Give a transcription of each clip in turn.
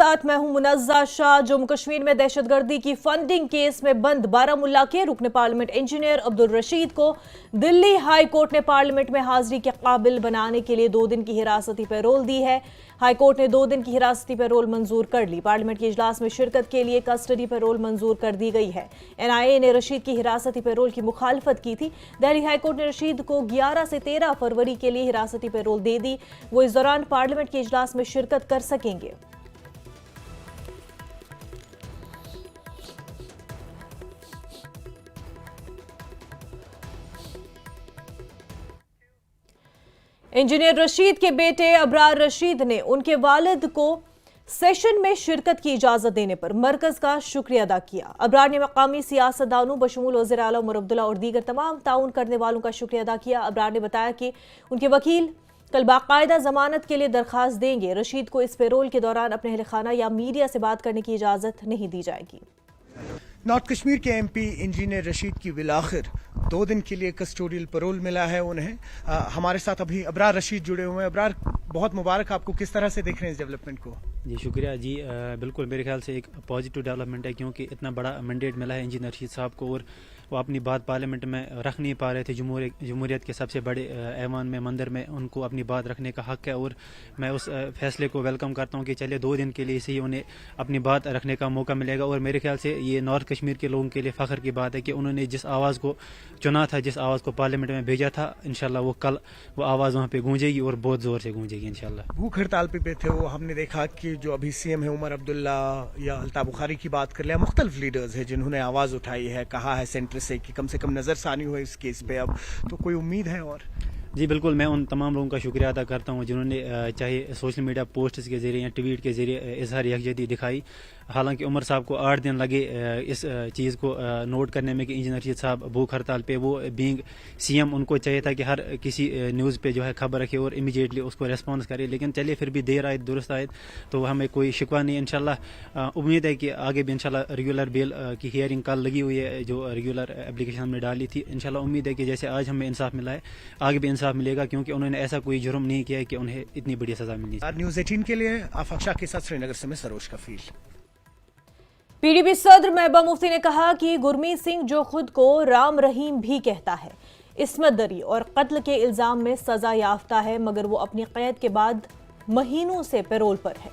साथ मैं हूं मुनज़्ज़ा शाह। जम्मू कश्मीर में दहशतगर्दी की फंडिंग केस में बंद बारामुल्ला के रुकन पार्लियामेंट इंजीनियर अब्दुल रशीद को दिल्ली हाई कोर्ट ने पार्लियामेंट में हाजिरी के काबिल बनाने के लिए 2 दिन की हिरासती पैरोल दी है। हाई कोर्ट ने 2 दिन की हिरासती पैरोल मंजूर कर ली। पार्लियामेंट के इजलास में शिरकत के लिए कस्टडी पैरोल मंजूर कर दी गई है। NIA ने रशीद की हिरासती पैरोल की मुखालफत की थी। दिल्ली हाई कोर्ट ने रशीद को 11 से 13 फरवरी के लिए हिरासती पैरोल दे दी। वो इस दौरान पार्लियामेंट के इजलास में शिरकत कर सकेंगे। इंजीनियर रशीद के बेटे अबरार रशीद ने उनके वालिद को सेशन में शिरकत की इजाजत देने पर मरकज का शुक्रिया अदा किया। अबरार ने मकामी सियासतदानों बशमूल वज़ीर आला उमर अब्दुल्ला और दीगर तमाम ताउन करने वालों का शुक्रिया अदा किया। अबरार ने बताया कि उनके वकील कल बाकायदा जमानत के लिए दरखास्त देंगे। रशीद को इस पैरोल के दौरान अपने अहल खाना या मीडिया से बात करने की इजाजत नहीं दी जाएगी। नॉर्थ कश्मीर के MP इंजीनियर रशीद की बिलाखिर 2 दिन के लिए कस्टोडियल पैरोल मिला है उन्हें। हमारे साथ अभी अबरार रशीद जुड़े हुए हैं। अबरार, बहुत मुबारक आपको। किस तरह से देख रहे हैं इस डेवलपमेंट को? जी शुक्रिया जी। बिल्कुल मेरे ख्याल से एक पॉजिटिव डेवलपमेंट है, क्योंकि इतना बड़ा मैंडेट मिला है इंजीनियर रशीद साहब को और वो अपनी बात पार्लियामेंट में रख नहीं पा रहे थे। जमहूरियत के सबसे बड़े ऐवान में, मंदिर में उनको अपनी बात रखने का हक है और मैं उस फैसले को वेलकम करता हूँ कि चलिए 2 दिन के लिए से ही उन्हें अपनी बात रखने का मौका मिलेगा। और मेरे ख्याल से ये नॉर्थ कश्मीर के लोगों के लिए फ़ख्र की बात है कि उन्होंने जिस आवाज़ को चुना था, जिस आवाज़ को पार्लियामेंट में भेजा था, इंशाल्लाह वो कल वो आवाज़ वहाँ पे गूंजेगी और बहुत ज़ोर से गूंजेगी इंशाल्लाह। भूख हड़ताल पे थे वो। हमने देखा कि जो अभी CM है उमर अब्दुल्ला या अल्ताफ बुखारी की बात कर लिया, मुख्तलिफ लीडर्स हैं जिन्होंने आवाज़ उठाई है, कहा है सेंटर से कि कम से कम नज़रसानी हो इस केस पे। अब तो कोई उम्मीद है? और जी बिल्कुल, मैं उन तमाम लोगों का शुक्रिया अदा करता हूँ जिन्होंने चाहे सोशल मीडिया पोस्ट्स के ज़रिए या ट्वीट के ज़रिए इजहार यकजहती दिखाई। हालांकि उमर साहब को 8 दिन लगे इस चीज़ को नोट करने में कि इंजीनियर रशीद साहब भूख हड़ताल पे। वो बीइंग CM उनको चाहिए था कि हर किसी न्यूज़ पे जो है खबर रखे और इमीडिएटली उसको रेस्पॉन्स करे, लेकिन चलिए फिर भी देर आए दुरुस्त आए, तो हमें कोई शिकवा नहीं। इंशाल्लाह उम्मीद है कि आगे भी इंशाल्लाह रेगुलर बेल की हियरिंग कल लगी हुई है, जो रेगुलर एप्लीकेशन हमने डाली थी। इंशाल्लाह उम्मीद है कि जैसे आज हमें इंसाफ मिला है आगे भी इंसाफ मिलेगा, क्योंकि उन्होंने ऐसा कोई जुर्म नहीं किया है कि उन्हें इतनी बड़ी सजा मिलनी चाहिए। न्यूज़ 18 के लिए आफाक शाह के साथ श्रीनगर से मैं सरोज कफील। PDP सदर महबूबा मुफ्ती ने कहा कि गुरमीत सिंह जो खुद को राम रहीम भी कहता है, इस्मत दरी और कत्ल के इल्जाम में सजा याफ्ता है, मगर वो अपनी कैद के बाद महीनों से पैरोल पर है।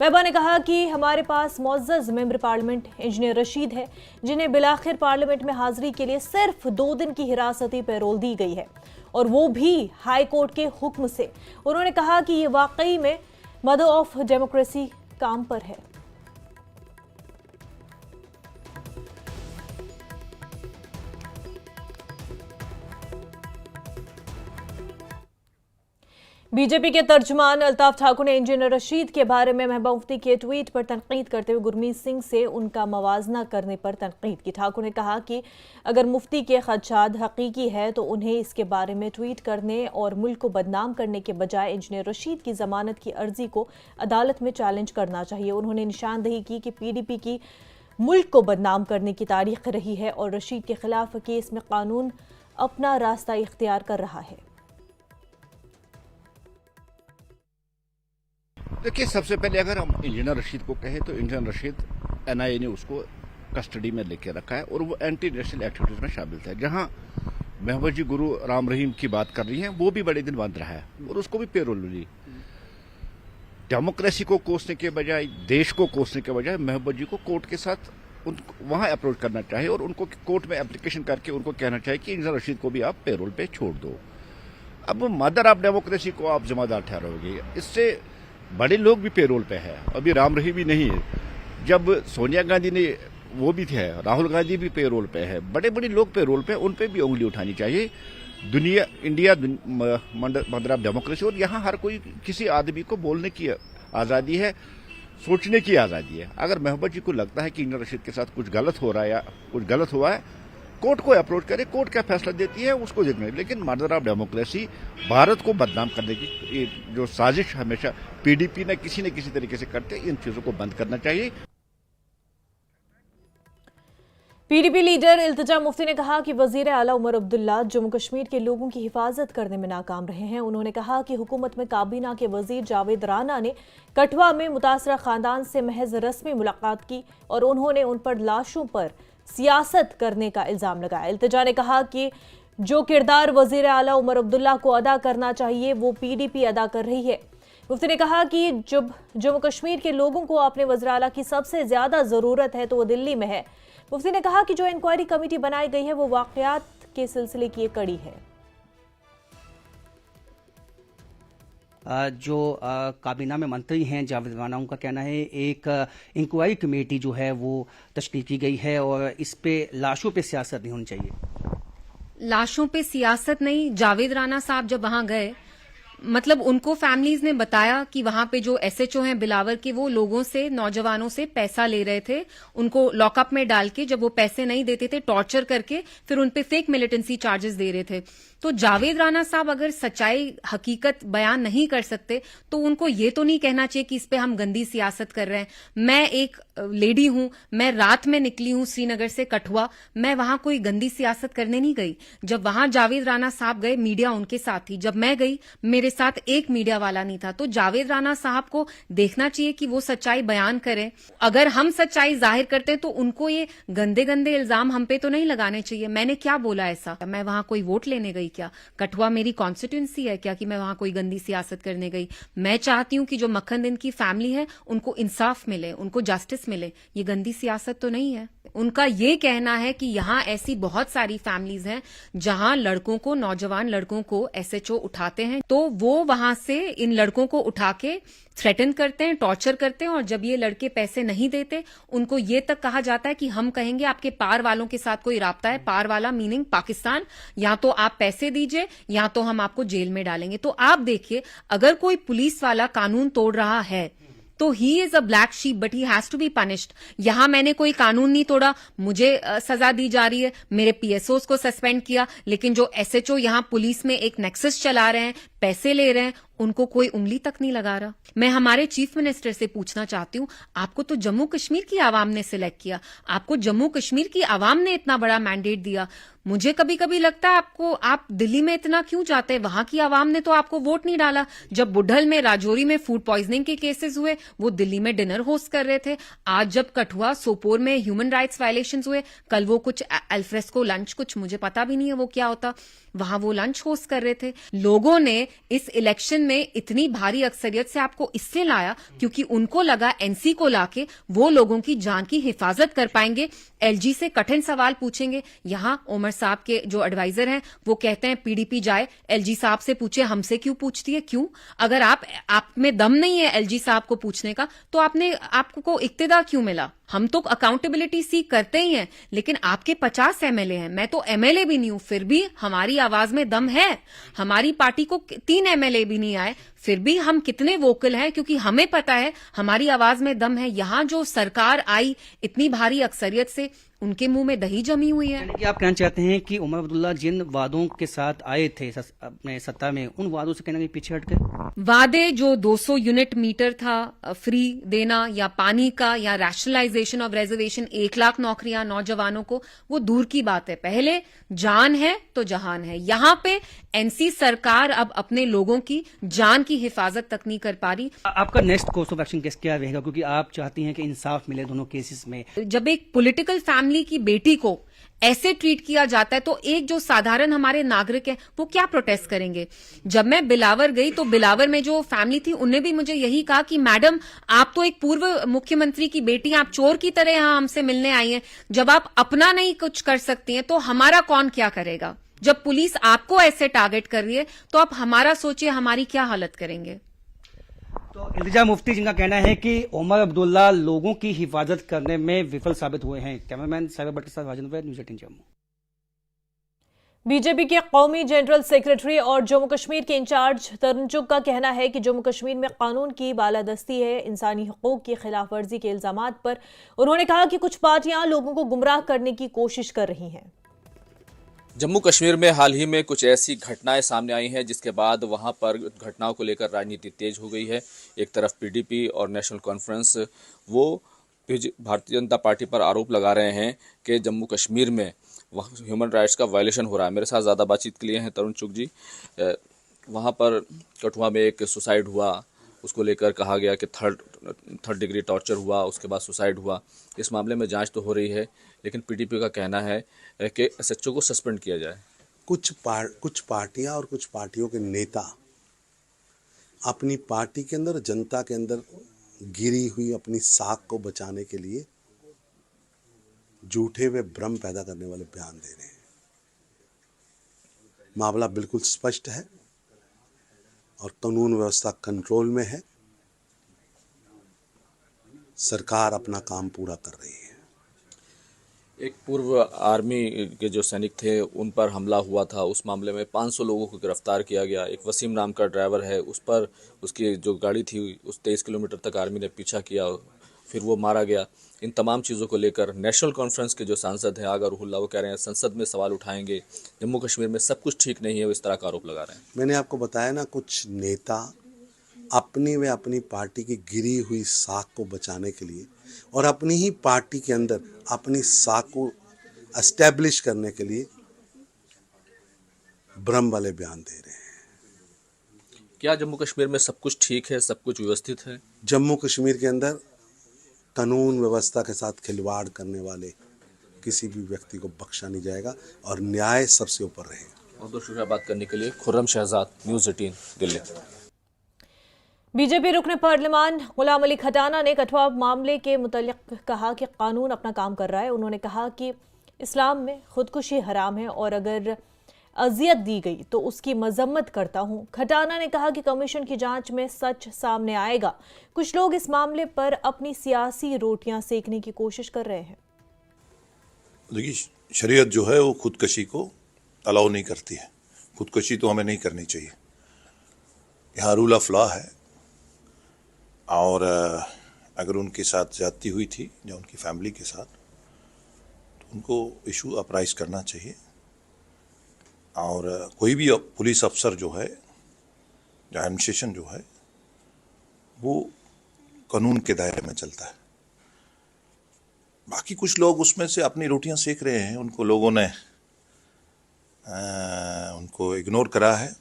महबूबा ने कहा कि हमारे पास मुअज़्ज़ज़ मेंबर पार्लियामेंट इंजीनियर रशीद है, जिन्हें बिलाखिर पार्लियामेंट में हाजिरी के लिए सिर्फ 2 दिन की हिरासती पैरोल दी गई है, और वो भी हाई कोर्ट के हुक्म से। उन्होंने कहा कि ये वाकई में मदर ऑफ डेमोक्रेसी काम पर है। बीजेपी के तर्जुमान अल्ताफ ठाकुर ने इंजीनियर रशीद के बारे में महबूबा मुफ्ती के ट्वीट पर तनकीद करते हुए गुरमीत सिंह से उनका मवाजना करने पर तनकीद की। ठाकुर ने कहा कि अगर मुफ्ती के खदशात हकीकी है तो उन्हें इसके बारे में ट्वीट करने और मुल्क को बदनाम करने के बजाय इंजीनियर रशीद की जमानत की अर्जी को अदालत में चैलेंज करना चाहिए। उन्होंने निशानदेही की कि PDP की मुल्क को बदनाम करने की तारीख रही है और रशीद के खिलाफ केस में कानून अपना रास्ता इख्तियार कर रहा है। देखिए, सबसे पहले अगर हम इंजीनियर रशीद को कहें तो इंजीनियर रशीद NIA ने उसको कस्टडी में लेके रखा है और वो एंटी नेशनल एक्टिविटीज में शामिल था। जहां महबूबा जी गुरु राम रहीम की बात कर रही हैं, वो भी बड़े दिन बंद रहा है और उसको भी पैरोल मिली। डेमोक्रेसी को कोसने के बजाय, देश को कोसने के बजाय महबूबा जी को कोर्ट के साथ वहां अप्रोच करना चाहिए और उनको कोर्ट में एप्लीकेशन करके उनको कहना चाहिए कि इंजीनियर रशीद को भी आप पैरोल पे छोड़ दो। अब मदर ऑफ डेमोक्रेसी को आप जिम्मेदार ठहराओगे, इससे बड़े लोग भी पैरोल पे है। अभी राम रहीम भी नहीं है, जब सोनिया गांधी ने वो भी थे, राहुल गांधी भी पैरोल पे है, बड़े बड़े लोग पैरोल पे, उन पे भी उंगली उठानी चाहिए। इंडिया मदर ऑफ डेमोक्रेसी, और यहाँ हर कोई किसी आदमी को बोलने की आज़ादी है, सोचने की आज़ादी है। अगर महबूबा जी को लगता है कि इंजीनियर रशीद के साथ कुछ गलत हो रहा है या कुछ गलत हुआ है, कोर्ट को अप्रोच करे, कोर्ट क्या फैसला देती है उसको देखना। लेकिन मदर ऑफ डेमोक्रेसी, भारत को बदनाम करने की जो साजिश हमेशा PDP ने किसी न किसी तरीके से करते, इन चीजों को बंद करना चाहिए। पीडीपी लीडर इल्तिजा मुफ्ती ने कहा कि वजीर आला उमर अब्दुल्ला जम्मू कश्मीर के लोगों की हिफाजत करने में नाकाम रहे हैं। उन्होंने कहा कि हुकूमत में काबीना के वजीर जावेद राना ने कठुआ में मुतासरा खानदान से महज रस्मी मुलाकात की और उन्होंने उन पर लाशों पर सियासत करने का इल्जाम लगाया। इल्तिजा ने कहा कि जो किरदार वजीर आला उमर अब्दुल्ला को अदा करना चाहिए वो पीडीपी अदा कर रही है। मुफ्ती ने कहा कि जब जम्मू कश्मीर के लोगों को अपने वज़ीर आला की सबसे ज्यादा जरूरत है तो वो दिल्ली में है। मुफ्ती ने कहा कि जो इंक्वायरी कमेटी बनाई गई है वो वाकयात के सिलसिले की एक कड़ी है। जो काबीना में मंत्री हैं जावेद राना, उनका कहना है एक इंक्वायरी कमेटी जो है वो तश्कील की गई है और इस पे लाशों पे सियासत नहीं होनी चाहिए। लाशों पे सियासत नहीं। जावेद राना साहब जब वहां गए, मतलब उनको फैमिलीज ने बताया कि वहां पे जो एसएचओ हैं बिलावर के, वो लोगों से, नौजवानों से पैसा ले रहे थे, उनको लॉकअप में डाल के, जब वो पैसे नहीं देते थे टॉर्चर करके फिर उन पे फेक मिलिटेंसी चार्जेस दे रहे थे। तो जावेद राना साहब अगर सच्चाई हकीकत बयान नहीं कर सकते तो उनको ये तो नहीं कहना चाहिए कि इस पे हम गंदी सियासत कर रहे हैं। मैं एक लेडी हूं, मैं रात में निकली हूं श्रीनगर से कठुआ, मैं वहां कोई गंदी सियासत करने नहीं गई। जब वहां जावेद राना साहब गए, मीडिया उनके साथ थी। जब मैं गई, मेरे साथ एक मीडिया वाला नहीं था। तो जावेद राना साहब को देखना चाहिए कि वो सच्चाई बयान करें। अगर हम सच्चाई जाहिर करते हैं तो उनको ये गंदे गंदे इल्जाम हम पे तो नहीं लगाने चाहिए। मैंने क्या बोला ऐसा? मैं वहां कोई वोट लेने गई क्या? कठुआ मेरी कॉन्स्टिट्यूंसी है क्या कि मैं वहां कोई गंदी सियासत करने गई? मैं चाहती हूं कि जो मक्खन दिन की फैमिली है उनको इंसाफ मिले, उनको जस्टिस मिले। ये गंदी सियासत तो नहीं है। उनका ये कहना है कि यहां ऐसी बहुत सारी फैमिलीज हैं जहां लड़कों को, नौजवान लड़कों को एसएचओ उठाते हैं, तो वो वहां से इन लड़कों को उठा के थ्रेटन करते हैं, टॉर्चर करते हैं, और जब ये लड़के पैसे नहीं देते उनको ये तक कहा जाता है कि हम कहेंगे आपके पार वालों के साथ कोई राब्ता है। पार वाला मीनिंग पाकिस्तान। या तो आप पैसे दीजिए या तो हम आपको जेल में डालेंगे। तो आप देखिए, अगर कोई पुलिस वाला कानून तोड़ रहा है तो he is a black sheep but he has to be punished. यहां मैंने कोई कानून नहीं तोड़ा, मुझे सजा दी जा रही है। मेरे पीएसओस को सस्पेंड किया, लेकिन जो एसएचओ यहां पुलिस में एक नेक्सस चला रहे हैं, पैसे ले रहे हैं, उनको कोई उंगली तक नहीं लगा रहा। मैं हमारे चीफ मिनिस्टर से पूछना चाहती हूं, आपको तो जम्मू कश्मीर की आवाम ने सिलेक्ट किया, आपको जम्मू कश्मीर की आवाम ने इतना बड़ा मैंडेट दिया। मुझे कभी कभी लगता है आप दिल्ली में इतना क्यों जाते हैं? वहां की आवाम ने तो आपको वोट नहीं डाला। जब बुढ़ल में, राजौरी में फूड पॉइजनिंग के केसेस हुए, वो दिल्ली में डिनर होस्ट कर रहे थे। आज जब कठुआ, सोपोर में ह्यूमन राइट्स वायलेशंस हुए, कल वो कुछ अल्फ्रेस्को लंच, कुछ मुझे पता भी नहीं है वो क्या होता, वहां वो लंच होस्ट कर रहे थे। लोगों ने इस इलेक्शन में इतनी भारी अक्सरियत से आपको इससे लाया क्योंकि उनको लगा एनसी को लाके वो लोगों की जान की हिफाजत कर पाएंगे। एलजी से कठिन सवाल पूछेंगे। यहां उमर साहब के जो एडवाइजर हैं वो कहते हैं पीडीपी जाए, एलजी साहब से पूछे, हमसे क्यों पूछती है? क्यों? अगर आप में दम नहीं है एलजी साहब को पूछने का तो आपको इक्तिदा क्यों मिला? हम तो अकाउंटेबिलिटी सीख करते ही हैं, लेकिन आपके 50 एमएलए हैं, मैं तो एमएलए भी नहीं हूं, फिर भी हमारी आवाज में दम है। हमारी पार्टी को 3 एमएलए भी नहीं आए, फिर भी हम कितने वोकल हैं, क्योंकि हमें पता है हमारी आवाज में दम है। यहां जो सरकार आई इतनी भारी अक्सरियत से, उनके मुंह में दही जमी हुई है। यानी कि आप कहना चाहते हैं कि उमर अब्दुल्ला जिन वादों के साथ आए थे अपने सत्ता में, उन वादों से कहना कि पीछे हट गए। वादे जो 200 यूनिट मीटर था फ्री देना, या पानी का, या रैशनलाइजेशन ऑफ रिजर्वेशन, 1 लाख नौकरियां नौजवानों को, वो दूर की बात है। पहले जान है तो जहान है। यहां पे एनसी सरकार अब अपने लोगों की जान की हिफाजत तक नहीं कर पा रही। आपका नेक्स्ट कोर्स ऑफ एक्शन क्या रहेगा, क्योंकि आप चाहती हैं कि इंसाफ मिले दोनों केसेस में? जब एक पॉलिटिकल फैमिली की बेटी को ऐसे ट्रीट किया जाता है तो एक जो साधारण हमारे नागरिक हैं वो क्या प्रोटेस्ट करेंगे? जब मैं बिलावर गई तो बिलावर में जो फैमिली थी उन्हें भी मुझे यही कहा कि मैडम, आप तो एक पूर्व मुख्यमंत्री की बेटी हैं, आप चोर की तरह यहां हमसे मिलने आई हैं। जब आप अपना नहीं कुछ कर सकती हैं तो हमारा कौन क्या करेगा? जब पुलिस आपको ऐसे टारगेट कर रही है तो आप हमारा सोचिए, हमारी क्या हालत करेंगे। तो इल्तिजा मुफ्ती जिनका कहना है कि उमर अब्दुल्ला लोगों की हिफाजत करने में विफल साबित हुए हैं। कैमरामैन साहिबा भट्ट के साथ राजेंद्र, न्यूज़ 18 जम्मू। बीजेपी के कौमी जनरल सेक्रेटरी और जम्मू कश्मीर के इंचार्ज तरुण चुग का कहना है कि जम्मू कश्मीर में कानून की बालादस्ती है। इंसानी हकूक की खिलाफ वर्जी के इल्जामात पर उन्होंने कहा कि कुछ पार्टियां लोगों को गुमराह करने की कोशिश कर रही हैं। जम्मू कश्मीर में हाल ही में कुछ ऐसी घटनाएं सामने आई हैं जिसके बाद वहां पर घटनाओं को लेकर राजनीति तेज हो गई है। एक तरफ पीडीपी और नेशनल कॉन्फ्रेंस वो भारतीय जनता पार्टी पर आरोप लगा रहे हैं कि जम्मू कश्मीर में ह्यूमन राइट्स का वायलेशन हो रहा है। मेरे साथ ज़्यादा बातचीत के लिए हैं तरुण चुग जी। वहाँ पर कठुआ में एक सुसाइड हुआ, उसको लेकर कहा गया कि थर्ड डिग्री टॉर्चर हुआ, उसके बाद सुसाइड हुआ। इस मामले में जांच तो हो रही है, लेकिन पीडीपी का कहना है कि एसएचओ को सस्पेंड किया जाए। कुछ पार्टियां और कुछ पार्टियों के नेता अपनी पार्टी के अंदर, जनता के अंदर गिरी हुई अपनी साख को बचाने के लिए झूठे व भ्रम पैदा करने वाले बयान दे रहे हैं। मामला बिल्कुल स्पष्ट है और कानून व्यवस्था कंट्रोल में है। सरकार अपना काम पूरा कर रही है। एक पूर्व आर्मी के जो सैनिक थे उन पर हमला हुआ था, उस मामले में 500 लोगों को गिरफ्तार किया गया। एक वसीम नाम का ड्राइवर है, उस पर उसकी जो गाड़ी थी उस 23 किलोमीटर तक आर्मी ने पीछा किया, फिर वो मारा गया। इन तमाम चीज़ों को लेकर नेशनल कॉन्फ्रेंस के जो सांसद हैं आगा रुहुल्ला, वो कह रहे हैं संसद में सवाल उठाएंगे, जम्मू कश्मीर में सब कुछ ठीक नहीं है, वो इस तरह का आरोप लगा रहे हैं। मैंने आपको बताया ना, कुछ नेता अपनी व अपनी पार्टी की गिरी हुई साख को बचाने के लिए और अपनी ही पार्टी के अंदर अपनी साख को एस्टैब्लिश करने के लिए भ्रम वाले बयान दे रहे हैं। क्या जम्मू कश्मीर में सब कुछ ठीक है, सब कुछ व्यवस्थित है? जम्मू कश्मीर के अंदर कानून व्यवस्था के साथ खिलवाड़ करने वाले किसी भी व्यक्ति को बख्शा नहीं जाएगा और न्याय सबसे ऊपर रहेगा। बहुत बहुत शुक्रिया बात करने के लिए। खुर्रम शहजाद, न्यूज़ 18 दिल्ली। बीजेपी रुकन पार्लियामान गुलाम अली खटाना ने कठुआ मामले के मुतालिक कहा कि कानून अपना काम कर रहा है। उन्होंने कहा कि इस्लाम में खुदकुशी हराम है और अगर अजियत दी गई तो उसकी मजम्मत करता हूं। खटाना ने कहा कि कमीशन की जांच में सच सामने आएगा। कुछ लोग इस मामले पर अपनी सियासी रोटियां सेकने की कोशिश कर रहे हैं। देखिए, शरीयत जो है वो खुदकशी को अलाउ नहीं करती है। खुदकशी तो हमें नहीं करनी चाहिए। यहाँ रूल ऑफ लॉ है और अगर उनके साथ ज्यादती हुई थी या उनकी फैमिली के साथ, तो उनको इशू अपराइज करना चाहिए। और कोई भी पुलिस अफसर जो है या एडमिनिस्ट्रेशन जो है वो कानून के दायरे में चलता है। बाकी कुछ लोग उसमें से अपनी रोटियां सेक रहे हैं, उनको लोगों ने उनको इग्नोर करा है।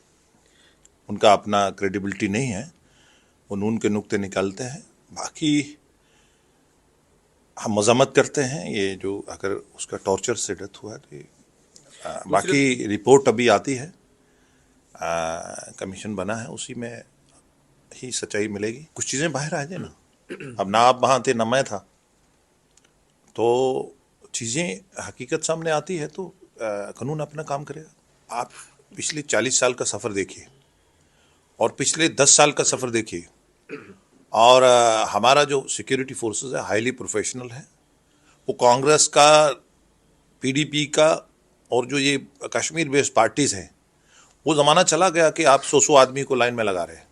उनका अपना क्रेडिबिलिटी नहीं है, वो नून के नुक्ते निकालते हैं। बाकी हम मजम्मत करते हैं ये जो अगर उसका टॉर्चर से डेथ हुआ है तो बाकी रिपोर्ट अभी आती है, कमीशन बना है, उसी में ही सच्चाई मिलेगी। कुछ चीज़ें बाहर आ जाए ना, अब ना आप वहाँ थे ना मैं था, तो चीज़ें हकीकत सामने आती है तो कानून अपना काम करेगा। आप पिछले 40 साल का सफ़र देखिए और पिछले 10 साल का सफ़र देखिए, और हमारा जो सिक्योरिटी फोर्सेस है हाईली प्रोफेशनल है। वो कांग्रेस का, पीडीपी का और जो ये कश्मीर बेस्ड पार्टीज हैं, वो ज़माना चला गया कि आप 100 आदमी को लाइन में लगा रहे हैं।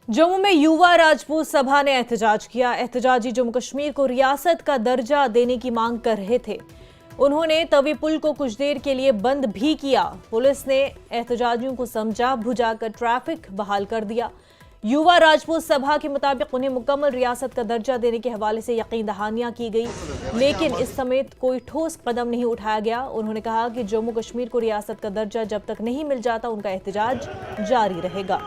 जम्मू में युवा राजपूत सभा ने एहतजाज किया। एहतजाजी जम्मू कश्मीर को रियासत का दर्जा देने की मांग कर रहे थे। उन्होंने तवी पुल को कुछ देर के लिए बंद भी किया। पुलिस ने एहतजाजियों को समझा बुझाकर ट्रैफिक बहाल कर दिया। युवा राजपूत सभा के मुताबिक उन्हें मुकम्मल रियासत का दर्जा देने के हवाले से यकीन दहानियां की गई, लेकिन इस समेत कोई ठोस कदम नहीं उठाया गया। उन्होंने कहा कि जम्मू कश्मीर को रियासत का दर्जा जब तक नहीं मिल जाता उनका एहतजाज जारी रहेगा।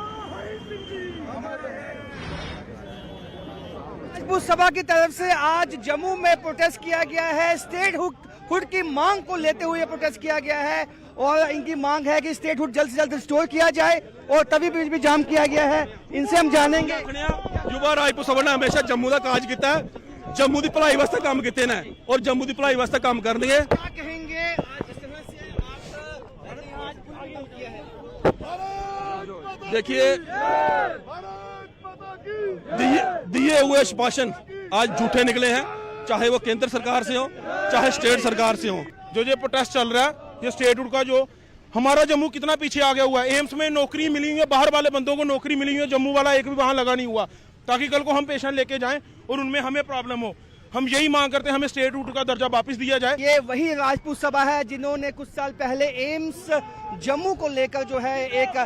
राजपूत सभा की तरफ से आज जम्मू में प्रोटेस्ट किया गया है। स्टेटहुड की मांग को लेते हुए प्रोटेस्ट किया गया है और इनकी मांग है कि स्टेटहुड जल्द से जल्द रिस्टोर किया जाए और तभी भी जाम किया गया है। इनसे हम जानेंगे। युवा राजपूत सभा ने हमेशा जम्मू का काज किया, जम्मू की भलाई वास्ते काम किए ने और जम्मू की भलाई वास्ते काम करनगे। क्या कहेंगे? देखिए, दिए हुए आश्वासन आज झूठे निकले हैं, चाहे वो केंद्र सरकार से हो चाहे स्टेट सरकार से हो। जो ये प्रोटेस्ट चल रहा है ये स्टेटहुड का, जो हमारा जम्मू कितना पीछे आ गया हुआ है। एम्स में नौकरी मिली हुई है, बाहर वाले बंदों को नौकरी मिली हुई है, जम्मू वाला एक भी वहां लगा नहीं हुआ, ताकि कल को हम पेशेंट लेके जाएं और उनमें हमें प्रॉब्लम हो। हम यही मांग करते हैं, हमें स्टेट रूट का दर्जा वापस दिया जाए। ये वही राजपूत सभा है जिन्होंने कुछ साल पहले एम्स जम्मू को लेकर जो है एक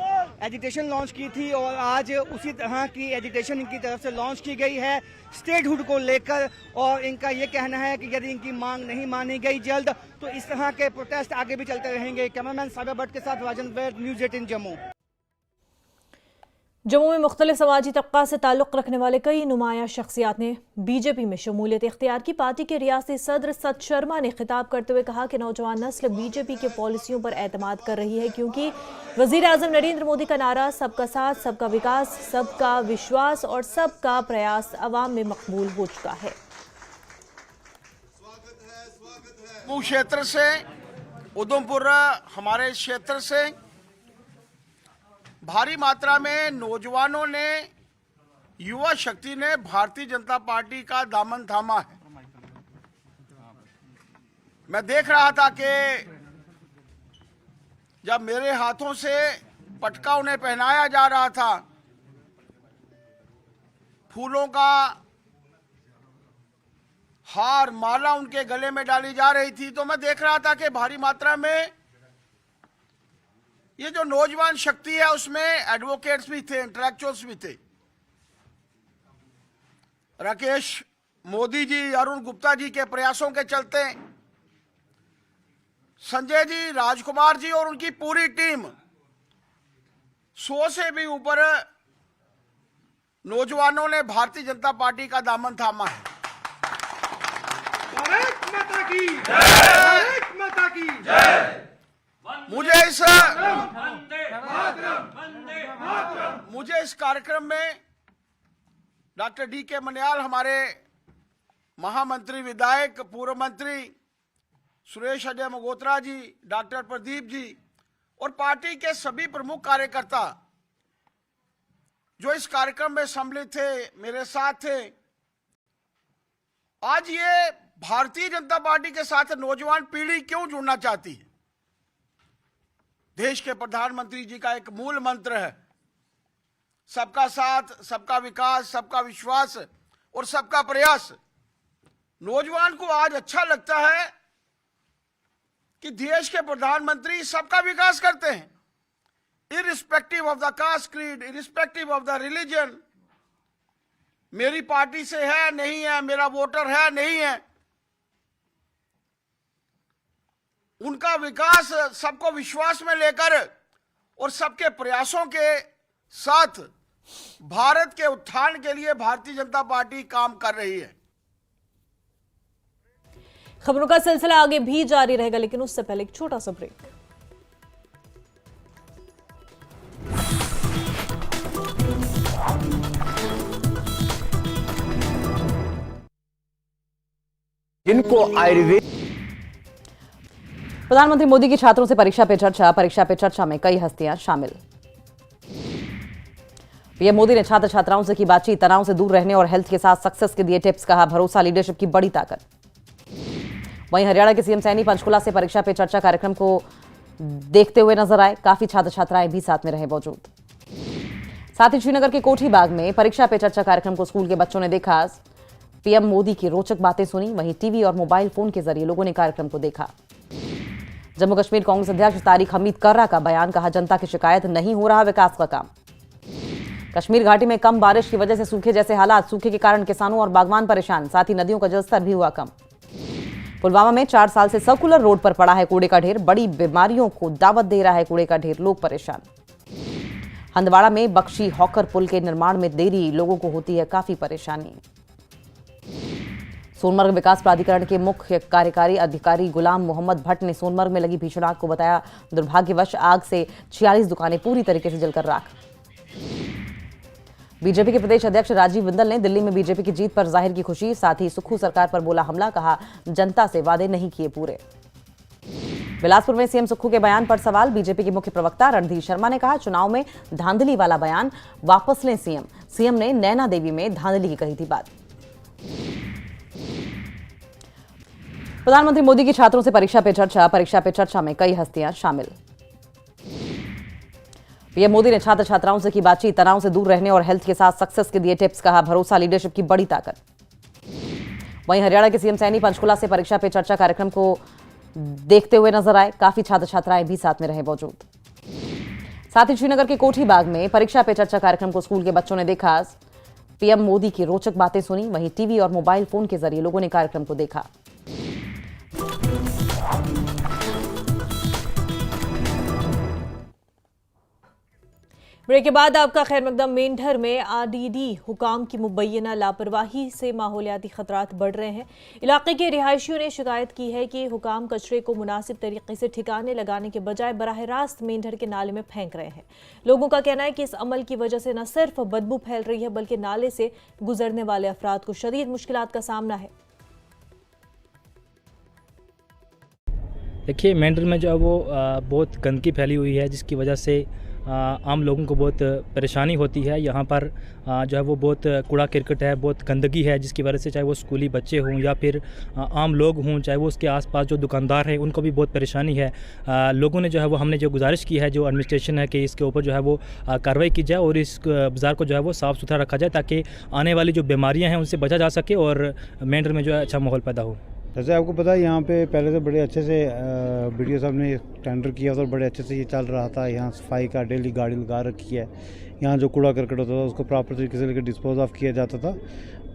एजिटेशन लॉन्च की थी और आज उसी तरह की एजिटेशन इनकी तरफ से लॉन्च की गई है स्टेटहुड को लेकर। और इनका ये कहना है कि यदि इनकी मांग नहीं मानी गई जल्द तो इस तरह के प्रोटेस्ट आगे भी चलते रहेंगे। कैमरामैन साबिर भट्ट के साथ राजन वैद, न्यूज़ 18 जम्मू। जम्मू में मुख्तलिफ समाजी तबका से ताल्लुक़ रखने वाले कई नुमाया शख्सियात ने बीजेपी में शमूलियत इख्तियार की। पार्टी के रियासती सदर सत शर्मा ने खिताब करते हुए कहा कि नौजवान नस्ल बीजेपी के पॉलिसियों पर एतमाद कर रही है, क्योंकि वज़ीर आज़म नरेंद्र मोदी का नारा सबका साथ, सबका विकास, सबका विश्वास और सबका प्रयास अवाम में मकबूल हो चुका है। जम्मू क्षेत्र से, उधमपुर हमारे क्षेत्र से भारी मात्रा में नौजवानों ने, युवा शक्ति ने भारतीय जनता पार्टी का दामन थामा है। मैं देख रहा था कि जब मेरे हाथों से पटका उन्हें पहनाया जा रहा था, फूलों का हार, माला उनके गले में डाली जा रही थी, तो मैं देख रहा था कि भारी मात्रा में ये जो नौजवान शक्ति है उसमें एडवोकेट्स भी थे, इंटेलेक्चुअल्स भी थे। राकेश मोदी जी, अरुण गुप्ता जी के प्रयासों के चलते संजय जी, राजकुमार जी और उनकी पूरी टीम 100 से भी ऊपर नौजवानों ने भारतीय जनता पार्टी का दामन थामा है। भारत माता की जय, भारत माता की जय। मुझे इस कार्यक्रम में डॉक्टर डी.के. मन्याल, हमारे महामंत्री विधायक, पूर्व मंत्री सुरेश अजय मगोत्रा जी, डॉक्टर प्रदीप जी और पार्टी के सभी प्रमुख कार्यकर्ता जो इस कार्यक्रम में सम्मिलित थे, मेरे साथ थे। आज ये भारतीय जनता पार्टी के साथ नौजवान पीढ़ी क्यों जुड़ना चाहती है? देश के प्रधानमंत्री जी का एक मूल मंत्र है, सबका साथ, सबका विकास, सबका विश्वास और सबका प्रयास। नौजवान को आज अच्छा लगता है कि देश के प्रधानमंत्री सबका विकास करते हैं, irrespective of the caste creed, irrespective of the religion. मेरी पार्टी से है नहीं है, मेरा वोटर है नहीं है, उनका विकास सबको विश्वास में लेकर और सबके प्रयासों के साथ भारत के उत्थान के लिए भारतीय जनता पार्टी काम कर रही है। खबरों का सिलसिला आगे भी जारी रहेगा, लेकिन उससे पहले एक छोटा सा ब्रेक। जिनको आयुर्वेद। प्रधानमंत्री मोदी की छात्रों से परीक्षा पे चर्चा में कई हस्तियां शामिल। पीएम मोदी ने छात्र छात्राओं से की बातचीत, तनाव से दूर रहने और हेल्थ के साथ सक्सेस के दिए टिप्स, कहा भरोसा लीडरशिप की बड़ी ताकत। वहीं हरियाणा के सीएम सैनी पंचकुला से परीक्षा पे चर्चा कार्यक्रम को देखते हुए नजर आए, काफी छात्र छात्राएं भी साथ में रहे मौजूद। साथ ही श्रीनगर के कोठी बाग में परीक्षा पे चर्चा कार्यक्रम को स्कूल के बच्चों ने देखा। पीएम मोदी की रोचक बातें सुनी, वहीं टीवी और मोबाइल फोन के जरिए लोगों ने कार्यक्रम को देखा। जम्मू कश्मीर कांग्रेस अध्यक्ष तारिक हमीद कर्रा का बयान, कहा जनता की शिकायत नहीं हो रहा विकास का काम। कश्मीर घाटी में कम बारिश की वजह से सूखे जैसे हालात, सूखे के कारण किसानों और बागवान परेशान, साथ ही नदियों का जलस्तर भी हुआ कम। पुलवामा में 4 साल से सर्कुलर रोड पर पड़ा है कूड़े का ढेर, बड़ी बीमारियों को दावत दे रहा है कूड़े का ढेर, लोग परेशान। हंदवाड़ा में बख्शी हॉकर पुल के निर्माण में देरी, लोगों को होती है काफी परेशानी। सोनमर्ग विकास प्राधिकरण के मुख्य कार्यकारी अधिकारी गुलाम मोहम्मद भट्ट ने सोनमर्ग में लगी भीषण आग को बताया दुर्भाग्यवश। आग से 46 दुकानें पूरी तरीके से जलकर राख। बीजेपी के प्रदेश अध्यक्ष राजीव बिंदल ने दिल्ली में बीजेपी की जीत पर जाहिर की खुशी, साथ ही सुक्खू सरकार पर बोला हमला, कहा जनता से वादे नहीं किए पूरे। बिलासपुर में सीएम सुक्खू के बयान पर सवाल, बीजेपी के मुख्य प्रवक्ता रणधीर शर्मा ने कहा चुनाव में धांधली वाला बयान वापस लें सीएम ने नैना देवी में धांधली की कही थी बात। प्रधानमंत्री मोदी की छात्रों से परीक्षा पे चर्चा में कई हस्तियां शामिल। पीएम मोदी ने छात्र छात्राओं से की बातचीत, तनाव से दूर रहने और हेल्थ के साथ सक्सेस के दिए टिप्स, कहा भरोसा लीडरशिप की बड़ी ताकत। वहीं हरियाणा के सीएम सैनी पंचकुला से परीक्षा पे चर्चा कार्यक्रम को देखते हुए नजर आए। काफी छात्र छात्राएं भी साथ में रहे मौजूद। साथ ही श्रीनगर के कोठी बाग में परीक्षा पे चर्चा कार्यक्रम को स्कूल के बच्चों ने देखा। पीएम मोदी की रोचक बातें सुनी। वहीं टीवी और मोबाइल फोन के जरिए लोगों ने कार्यक्रम को देखा। ब्रेक के बाद आपका खैर मकदम। मेंढर में आरडीडी हुकाम की मुबैना लापरवाही से माहौलियाती खतरात बढ़ रहे हैं। इलाके के रिहायशियों ने शिकायत की है कि हुकाम कचरे को मुनासिब तरीके से ठिकाने लगाने के बजाय बराह रास्त मेंढर के नाले में फेंक रहे हैं। लोगों का कहना है कि इस अमल की वजह से न सिर्फ बदबू फैल रही है बल्कि नाले से गुजरने वाले अफराद को शदीद मुश्किलात का सामना है। देखिए, मेंढर में जो है वो बहुत गंदगी फैली हुई है, जिसकी वजह से आम लोगों को बहुत परेशानी होती है। यहाँ पर जो है वो बहुत कूड़ा करकट है, बहुत गंदगी है, जिसकी वजह से चाहे वो स्कूली बच्चे हों या फिर आम लोग हों, चाहे वो उसके आसपास जो दुकानदार हैं, उनको भी बहुत परेशानी है। लोगों ने जो है वो हमने जो गुजारिश की है जो एडमिनिस्ट्रेशन है कि इसके ऊपर जो है वो कार्रवाई की जाए और इस बाज़ार को जो है वो साफ़ सुथरा रखा जाए ताकि आने वाली जो बीमारियाँ हैं उनसे बचा जा सके और मेंढर में जो है अच्छा माहौल पैदा हो। जैसे आपको पता है यहाँ पे पहले से बड़े अच्छे से बीडीओ साहब ने टेंडर किया था और बड़े अच्छे से ये चल रहा था। यहाँ सफाई का डेली गाड़ी लगा रखी है। यहाँ जो कूड़ा करकट होता था उसको प्रॉपर तरीके से लेकर डिस्पोज ऑफ किया जाता था।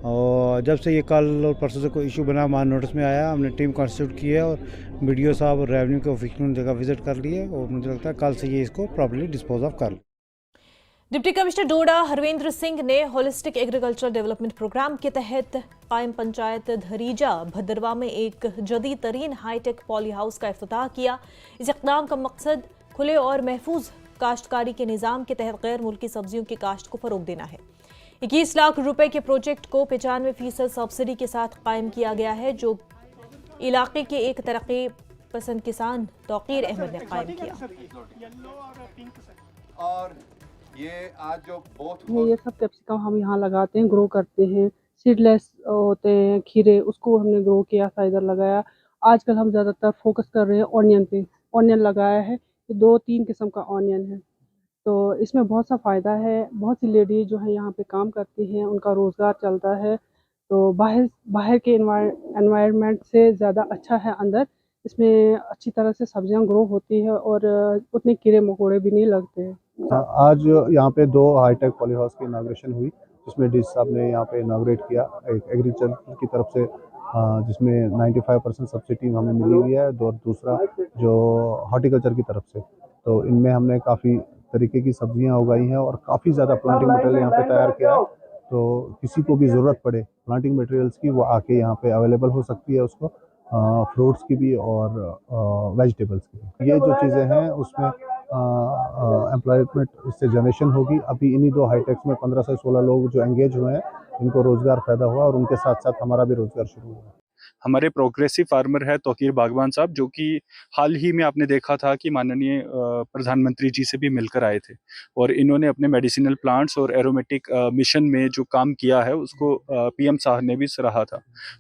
और जब से ये कल और परसों से कोई इशू बना हमारे नोटिस में आया, हमने टीम कॉन्स्टिट्यूट की है और बीडीओ साहब और रेवेन्यू के ऑफिशियल जगह विजिट कर लिए और मुझे लगता है कल से ये इसको प्रॉपर्ली डिस्पोज ऑफ कर। डिप्टी कमिश्नर डोडा हरवेंद्र सिंह ने होलिस्टिक एग्रीकल्चर डेवलपमेंट प्रोग्राम के तहत कायम पंचायत धरीजा भद्रवा में एक जदीद तरीन हाईटेक पॉली हाउस का इफ्तिताह किया। इस इक़दाम का मकसद खुले और महफूज काश्तकारी के निज़ाम के तहत गैर मुल्की सब्जियों की काश्त को फ़रोग देना है। 21 लाख रुपए के प्रोजेक्ट को 95% सब्सिडी के साथ कायम किया गया है, जो इलाके के एक तरक्की पसंद किसान तौकीर अहमद ने कायम किया। और ये आज जो ये सब कैप्सिकम हम यहाँ लगाते हैं, ग्रो करते हैं। सीडलेस होते हैं खीरे, उसको हमने ग्रो किया था, इधर लगाया। आजकल हम ज़्यादातर फोकस कर रहे हैं ऑनियन पे। ऑनियन लगाया है, 2-3 किस्म का ऑनियन है, तो इसमें बहुत सा फ़ायदा है। बहुत सी लेडीज जो है यहाँ पे काम करती हैं, उनका रोज़गार चलता है। तो बाहर के एनवायरनमेंट से ज़्यादा अच्छा है अंदर। इसमें अच्छी तरह से सब्जियां ग्रो होती है और उतने कीड़े मकोड़े भी नहीं लगते हैं। आज यहाँ पे 2 हाईटेक पॉली हाउस की इनाग्रेशन हुई, जिसमें डीसी साहब ने यहाँ पे इनाग्रेट किया। एक एग्रीकल्चर की तरफ से जिसमें 95% सब्सिडी हमें मिली हुई है, और दूसरा जो हॉर्टिकल्चर की तरफ से। तो इनमें हमने काफ़ी तरीके की सब्जियाँ उगाई हैं और काफ़ी ज़्यादा प्लांटिंग मटेरियल यहाँ पे तैयार किया है। तो किसी को भी ज़रूरत पड़े प्लांटिंग मटेरियल्स की, वो आके यहाँ पे अवेलेबल हो सकती है उसको, फ्रूट्स की भी और वेजिटेबल्स की भी। ये जो चीज़ें हैं उसमें एम्प्लॉयमेंट इससे जनरेशन होगी। अभी इन्हीं 2 हाईटेक्स में 15 से 16 लोग जो एंगेज हुए हैं, इनको रोज़गार पैदा हुआ और उनके साथ साथ हमारा भी रोज़गार शुरू हुआ। हमारे प्रोग्रेसिव फार्मर है तौकीर बागवान साहब, जो कि हाल ही में आपने देखा था कि माननीय प्रधानमंत्री जी से भी मिलकर आए थे और इन्होंने अपने मेडिसिनल प्लांट्स और एरोमेटिक मिशन में जो काम किया है उसको पीएम साहब ने भी सराहा था।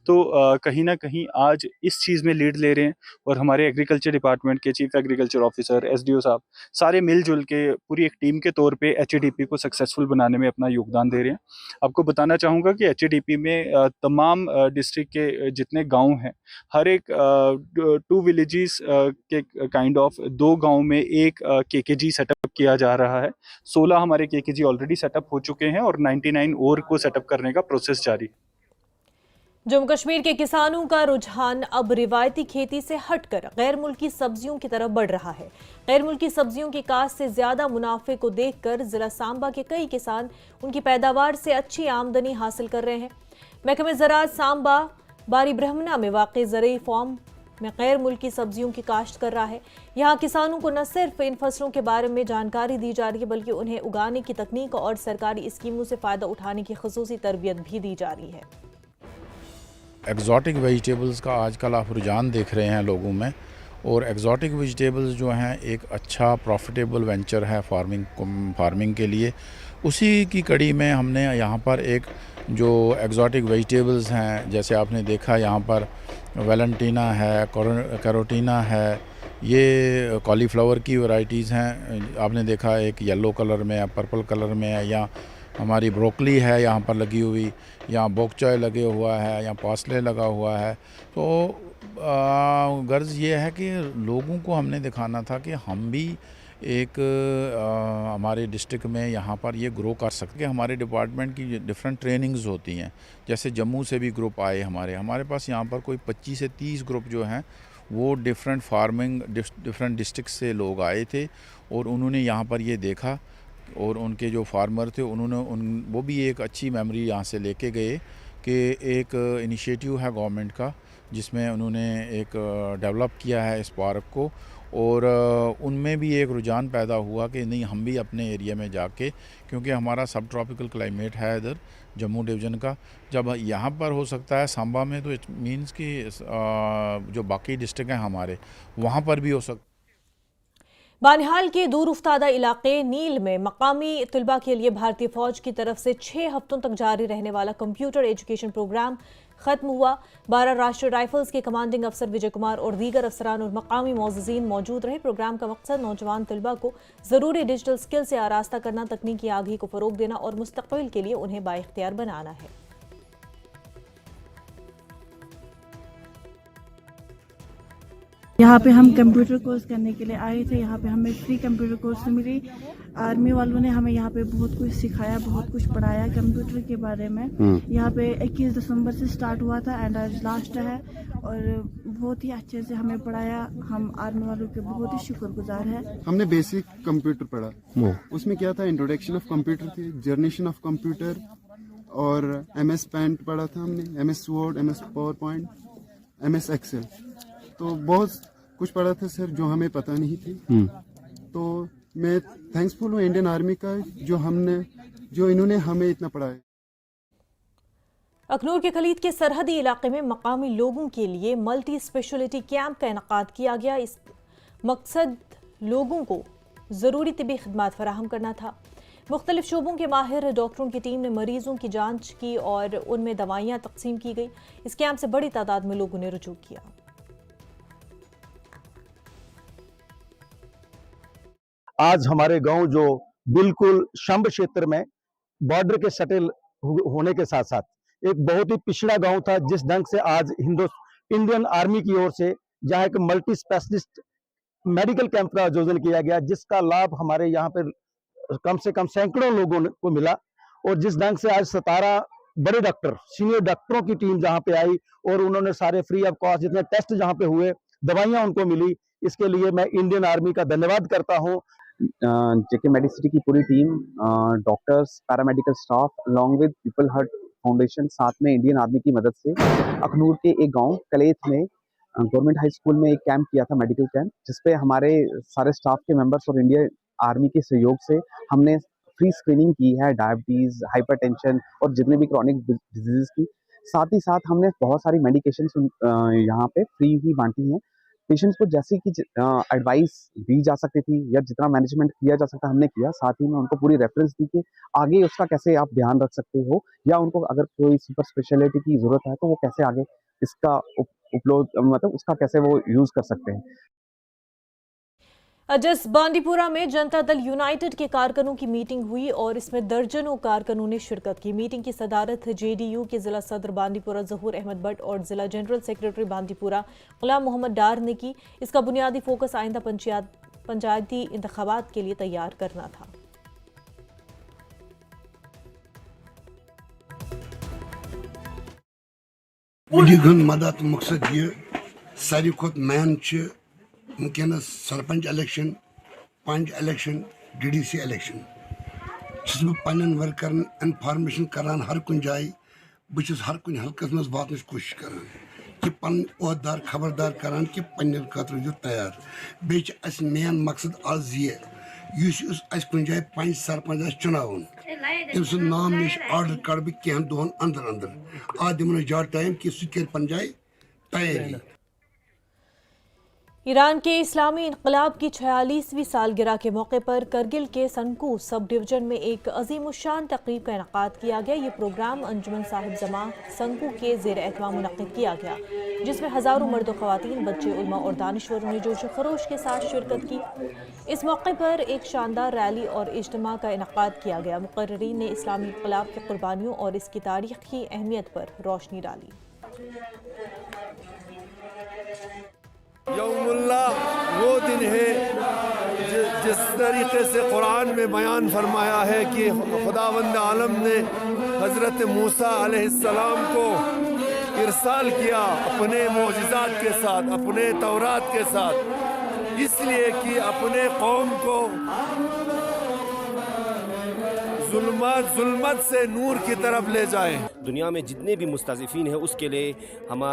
तो कहीं ना कहीं आज इस चीज़ में लीड ले रहे हैं और हमारे एग्रीकल्चर डिपार्टमेंट के चीफ एग्रीकल्चर ऑफिसर, एसडीओ साहब, सारे मिलजुल के पूरी एक टीम के तौर पर HADP को सक्सेसफुल बनाने में अपना योगदान दे रहे हैं। आपको बताना चाहूँगा कि HADP में तमाम डिस्ट्रिक्ट के जितने गांव हैं, हर एक 2 विलेजेस के काइंड ऑफ 2 गांव में एक KKG सेटअप किया जा रहा है। 16 हमारे KKG ऑलरेडी सेटअप हो चुके हैं और 99 और को सेटअप करने का प्रोसेस जारी। जम्मू कश्मीर के किसानों का रुझान अब रिवायती खेती से हटकर गैर मुल्की सब्जियों की तरफ बढ़ रहा है। गैर मुल्की सब्जियों की काश्त से ज्यादा मुनाफे को देखकर जिला सांबा के कई किसान उनकी पैदावार से अच्छी आमदनी हासिल कर रहे हैं। महकमे ज़राअत सांबा बारी ब्रह्मना में वाक़ई ज़रूरी फॉर्म में गैर मुल्की सब्जियों की काश्त कर रहा है। यहाँ किसानों को न सिर्फ इन फसलों के बारे में जानकारी दी जा रही है, बल्कि उन्हें उगाने की तकनीक और सरकारी स्कीमों से फ़ायदा उठाने की ख़ुसूसी तरबियत भी दी जा रही है। एग्ज़ॉटिक वेजिटेबल्स का आजकल आप रुझान देख रहे हैं लोगों में, और एग्ज़ॉटिक वेजिटेबल्स जो हैं एक अच्छा प्रॉफिटेबल वेंचर है फार्मिंग के लिए। उसी की कड़ी में हमने यहाँ पर एक जो एग्ज़ॉटिक वेजिटेबल्स हैं, जैसे आपने देखा यहाँ पर वेलेंटीना है, कैरोटीना है, ये कॉलीफ्लावर की वैरायटीज़ हैं। आपने देखा एक येलो कलर में है, पर्पल कलर में है, या हमारी ब्रोकली है यहाँ पर लगी हुई, यहाँ बोकचॉय लगे हुआ है, यहाँ पासले लगा हुआ है। तो गर्ज ये है कि लोगों को हमने दिखाना था कि हम भी एक हमारे डिस्ट्रिक्ट में यहाँ पर ये ग्रो कर सकते। हमारे डिपार्टमेंट की डिफरेंट ट्रेनिंग्स होती हैं, जैसे जम्मू से भी ग्रुप आए हमारे पास यहाँ पर कोई 25 से 30 ग्रुप जो हैं वो डिफरेंट फार्मिंग डिफरेंट डिस्ट्रिक्ट से लोग आए थे और उन्होंने यहाँ पर ये देखा और उनके जो फार्मर थे उन्होंने वो भी एक अच्छी मेमोरी यहाँ से लेके गए कि एक इनिशिएटिव है गवर्नमेंट का जिसमें उन्होंने एक डेवलप किया है इस पार्क को, और उनमें भी एक रुझान पैदा हुआ कि नहीं हम भी अपने एरिया में जाके, क्योंकि हमारा सब ट्रॉपिकल क्लाइमेट है इधर जम्मू डिवीज़न का, जब यहाँ पर हो सकता है सांबा में तो इट मीन्स कि जो बाकी डिस्ट्रिक्ट हैं हमारे वहाँ पर भी हो सकता है। बानिहाल के दूर उफ्तादा इलाके नील में मकामी तलबा के लिए भारतीय फौज की तरफ से 6 हफ्तों तक जारी रहने वाला कंप्यूटर एजुकेशन प्रोग्राम खत्म हुआ। 12 राष्ट्रीय राइफल्स के कमांडिंग अफसर विजय कुमार और दीगर अफसरान और मकामी मौजूदीन मौजूद रहे। प्रोग्राम का मकसद नौजवान तलबा को जरूरी डिजिटल स्किल से आरास्ता करना, तकनीकी आगाही को फरोग देना और मुस्तकबिल के लिए उन्हें बाइख्तियार बनाना है। यहाँ पे हम कंप्यूटर कोर्स करने के लिए आए थे। यहाँ पे हमें फ्री कंप्यूटर कोर्स मिली। आर्मी वालों ने हमें यहाँ पे बहुत कुछ सिखाया, बहुत कुछ पढ़ाया कंप्यूटर के बारे में। यहाँ पे 21 दिसंबर से स्टार्ट हुआ था एंड आज लास्ट है और बहुत ही अच्छे से हमें पढ़ाया। हम आर्मी वालों के बहुत ही शुक्रगुजार हैं। हमने बेसिक कंप्यूटर पढ़ा, उसमें क्या था, इंट्रोडक्शन ऑफ कंप्यूटर थी, जर्नेशन ऑफ कंप्यूटर और MS पेंट पढ़ा था हमने, MS word, MS power point, MS Excel. तो बहुत कुछ पढ़ा था सर जो हमें पता नहीं थी। तो मैं थैंक्सफुल हूँ इंडियन आर्मी का जो इन्होंने हमें इतना पढ़ाया। अखनूर के खलीद के सरहदी इलाके में मकामी लोगों के लिए मल्टी स्पेशलिटी कैंप का इनकाद किया गया। इस मकसद लोगों को जरूरी तिबी खिदमात फराहम करना था। मुख्तलिफ शोबों के माहिर डॉक्टरों की टीम ने मरीजों की जांच की और उनमें दवाइयां तकसीम की गई। इस कैंप से बड़ी तादाद में लोगों ने रुजू किया। आज हमारे गांव जो बिल्कुल शंभ क्षेत्र में बॉर्डर के सटे होने के साथ साथ एक बहुत ही पिछड़ा गांव था, जिस ढंग से आज इंडियन आर्मी की ओर से जहां एक मल्टी स्पेशलिस्ट मेडिकल कैंप का आयोजन किया गया, जिसका लाभ हमारे यहाँ पे कम से कम सैकड़ों लोगों को मिला। और जिस ढंग से आज 17 बड़े डॉक्टर, सीनियर डॉक्टरों की टीम जहाँ पे आई और उन्होंने सारे फ्री ऑफ कॉस्ट जितने टेस्ट जहाँ पे हुए, दवाइयाँ उनको मिली, इसके लिए मैं इंडियन आर्मी का धन्यवाद करता हूँ। जेके मेडिसिटी की पूरी team, doctors, paramedical staff along with People Heart Foundation, साथ में इंडियन आर्मी की मदद से अखनूर के एक गांव कलेथ में गवर्नमेंट हाई स्कूल में एक कैंप किया था, मेडिकल कैंप, जिसपे हमारे सारे स्टाफ के मेंबर्स और इंडियन आर्मी के सहयोग से हमने फ्री स्क्रीनिंग की है डायबिटीज, हाइपरटेंशन और जितने भी क्रॉनिक डिजीज की। साथ ही साथ हमने बहुत सारी मेडिकेशन यहाँ पे फ्री ही बांटी हैं। पेशेंट्स को जैसी कि एडवाइस दी जा सकती थी या जितना मैनेजमेंट किया जा सकता हमने किया। साथ ही में उनको पूरी रेफरेंस दी कि आगे उसका कैसे आप ध्यान रख सकते हो, या उनको अगर कोई सुपर स्पेशलिटी की जरूरत है तो वो कैसे आगे इसका उपलब्ध मतलब उसका कैसे वो यूज कर सकते हैं। जिस बांदीपुरा में जनता दल यूनाइटेड के कारकुनों की मीटिंग हुई और इसमें दर्जनों कारकुनों ने शिरकत की। मीटिंग की सदारत JDU के जिला सदर बांदीपुरा जहूर अहमद भट्ट और जिला जनरल सेक्रेटरी बांदीपुरा गुलाम मोहम्मद डार ने की। इसका बुनियादी फोकस आइंदा पंचायती इंतखाबात के लिए तैयार करना था। मदद मकसद ये सारी खुद मैन वनकस सरपंच इलेक्शन, पंच इलेक्शन, DDC इलेक्शन बह पन्न वर्कर इनफॉर्मेशन करान हर कुन जाए। बस हर कुन हल्कस मज वातन कोशिश करान कि पन ओहदार खबरदार करान कि पन्न खतर जो तैयार। बेस मेन मकसद आज ये कुन जाए पंच सरपंच चुनावन तम सद नाम निश आर्डर कड़ बह कह दोहन अंदर अंदर आ दिमो ज्यादा टाइम कि सह कर पन जाए तैयारी। ईरान के इस्लामी इनकलाब की 46वीं सालगिरह के मौके पर करगिल के सनकू सब डिवीजन में एक अजीमुशान तकरीब का इनेकाद किया गया। ये प्रोग्राम अंजुमन साहिब जमा संकू के ज़ेर एहतमाम मुनक्किद किया गया, जिसमें हज़ारों मर्द व ख़वातीन, बच्चे, उलमा और दानिश्वरों ने जोश खरोश के साथ शिरकत की। इस मौके पर एक शानदार रैली और इज्तिमा का इनेकाद किया गया। मुकर्रिरीन ने इस्लामी इनकलाब की कुर्बानियों और इसकी तारीख़ी अहमियत पर रोशनी डाली। यौमुल्लाह वो दिन है जिस तरीके से कुरान में बयान फरमाया है कि खुदावंद आलम ने हज़रत मूसा अलैहिस्सलाम को इरसाल किया अपने मोजिज़ात के साथ, अपने तौरात के साथ, इसलिए कि अपने कौम को जुल्मत से नूर की तरफ ले जाएं। दुनिया में जितने भी मुस्तज़िफ़ीन हैं उसके लिए हम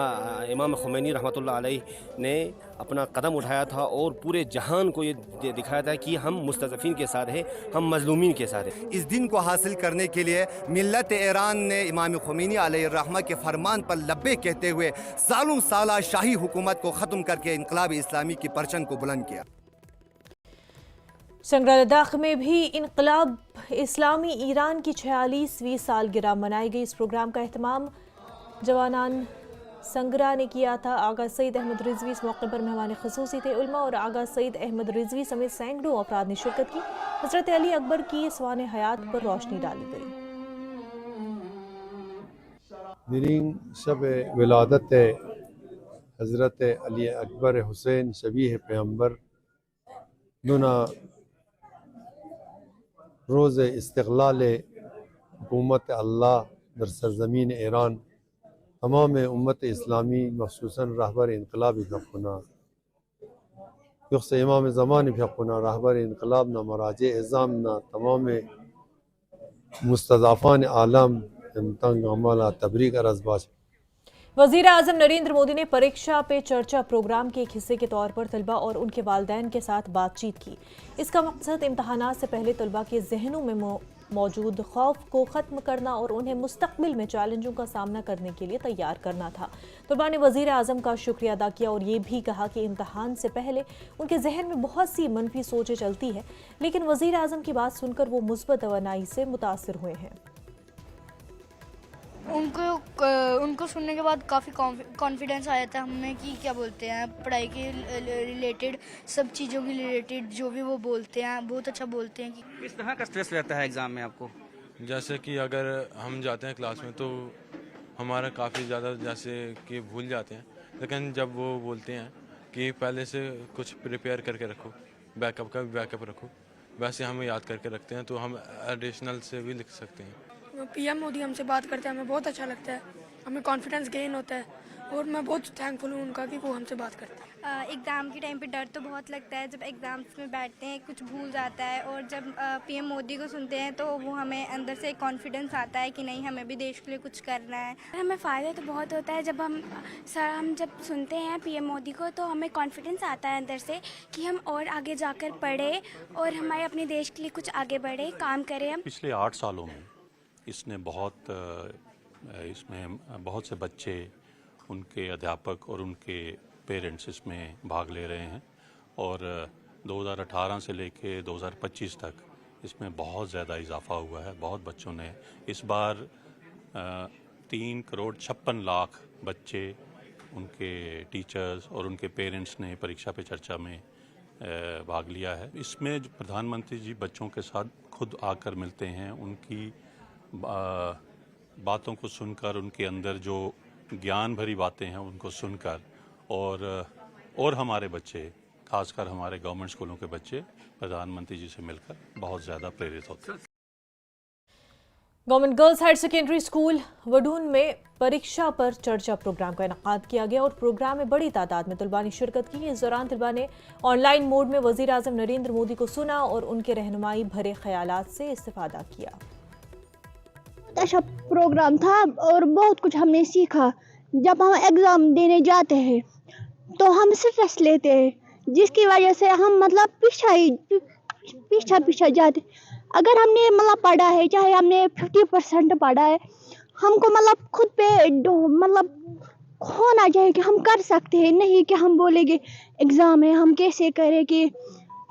इमाम ख़ुमैनी रहमतुल्लाह अलैह ने अपना कदम उठाया था और पूरे जहान को ये दिखाया था कि हम मुस्तज़िफ़ीन के साथ हैं, हम मज़लूमीन के साथ हैं। इस दिन को हासिल करने के लिए मिल्लत ईरान ने इमाम ख़ुमैनी अलैहिर्रहमा के फरमान पर लब्बे कहते हुए सालों साल शाही हुकूमत को ख़त्म करके इनकलाब इस्लामी की परचम को बुलंद किया। संग्रह लद्दाख में भी इनकलाब इस्लामी ईरान की 46वीं सालगिरह मनाई गई। इस प्रोग्राम का एहतमाम जवानान संग्रह ने किया था। आगा सईद अहमद रिजवी इस मौके पर मेहमान ख़ुसूसी थे। उलमा और आगा सईद अहमद रिजवी समेत सैकड़ों अफराद ने शिरकत की। हज़रत अली अकबर की सवान हयात पर रोशनी डाली गई। दिरिंग शब विलादत हज़रत अली अकबर हुसैन शबीह पैगम्बर दुना रोज़ इस्तिक़लाल हुकूमत अल्लाह दर सरज़मीन ईरान तमाम उम्मत इस्लामी मखसूसन रहबर इनकलाब फ़क़ुना युख्स इमाम ज़मान फ़क़ुना रहबर इनकलाब ना मराज एज़ाम ना तमाम मुस्तज़ाफ़ान आलम तंग अमला तबरीक अरज़बाश। वज़ीर आज़म नरेंद्र मोदी ने परीक्षा पे चर्चा प्रोग्राम के एक हिस्से के तौर पर तलबा और उनके वालिदैन के साथ बातचीत की। इसका मकसद इम्तहानात से पहले तलबा के जहनों में मौजूद खौफ को ख़त्म करना और उन्हें मुस्तक़बिल में चैलेंजों का सामना करने के लिए तैयार करना था। तलबा ने वज़ीर आज़म का शुक्रिया अदा किया और ये भी कहा कि इम्तहान से पहले उनके जहन में बहुत सी मनफी सोचें चलती है, लेकिन वज़ीर आज़म की बात सुनकर वो मुस्बत तवानाई से मुतासिर हुए हैं। उनको सुनने के बाद काफ़ी कॉन्फिडेंस आया था हमें कि क्या बोलते हैं, पढ़ाई के रिलेटेड, सब चीज़ों के रिलेटेड जो भी वो बोलते हैं बहुत अच्छा बोलते हैं। किस तरह का स्ट्रेस रहता है एग्ज़ाम में आपको? जैसे कि अगर हम जाते हैं क्लास में तो हमारा काफ़ी ज़्यादा जैसे कि भूल जाते हैं, लेकिन जब वो बोलते हैं कि पहले से कुछ प्रिपेयर करके रखो, बैकअप का भी बैकअप रखो, वैसे हम याद करके रखते हैं तो हम एडिशनल से भी लिख सकते हैं। पीएम मोदी हमसे बात करते हैं, हमें बहुत अच्छा लगता है, हमें कॉन्फिडेंस गेन होता है और मैं बहुत थैंकफुल हूँ उनका कि वो हमसे बात करते हैं। एग्ज़ाम के टाइम पे डर तो बहुत लगता है, जब एग्ज़ाम्स में बैठते हैं कुछ भूल जाता है, और जब पीएम मोदी को सुनते हैं तो वो हमें अंदर से कॉन्फिडेंस आता है कि नहीं हमें भी देश के लिए कुछ करना है। हमें फ़ायदा तो बहुत होता है जब हम जब सुनते हैं पीएम मोदी को तो हमें कॉन्फिडेंस आता है अंदर से कि हम और आगे जाकर पढ़े और हमारे अपने देश के लिए कुछ आगे बढ़े, काम करें। हम पिछले 8 सालों में इसमें बहुत से बच्चे, उनके अध्यापक और उनके पेरेंट्स इसमें भाग ले रहे हैं और 2018 से लेके 2025 तक इसमें बहुत ज़्यादा इजाफा हुआ है। बहुत बच्चों ने इस बार 3 करोड़ 56 लाख बच्चे, उनके टीचर्स और उनके पेरेंट्स ने परीक्षा पे चर्चा में भाग लिया है। इसमें जो प्रधानमंत्री जी बच्चों के साथ खुद आकर मिलते हैं, उनकी बातों को सुनकर, उनके अंदर जो ज्ञान भरी बातें हैं उनको सुनकर और हमारे बच्चे, खासकर हमारे गवर्नमेंट स्कूलों के बच्चे प्रधानमंत्री जी से मिलकर बहुत ज़्यादा प्रेरित होते हैं। Government girls higher secondary school Wadoon में परीक्षा पर चर्चा प्रोग्राम का इनेकाद किया गया और प्रोग्राम में बड़ी तादाद में तलबा ने शिरकत की। इस दौरान तलबा ने ऑनलाइन मोड में वज़ीर आज़म नरेंद्र मोदी को सुना और उनके रहनुमाई भरे ख्यालात से इस्तिफादा किया। अच्छा प्रोग्राम था और बहुत कुछ हमने सीखा। जब हम एग्ज़ाम देने जाते हैं तो हम स्ट्रेस लेते हैं, जिसकी वजह से हम मतलब पीछा जाते। अगर हमने मतलब पढ़ा है, चाहे हमने 50% पढ़ा है, हमको मतलब खुद पे मतलब होना चाहिए कि हम कर सकते हैं, नहीं कि हम बोलेंगे एग्ज़ाम है हम कैसे करें कि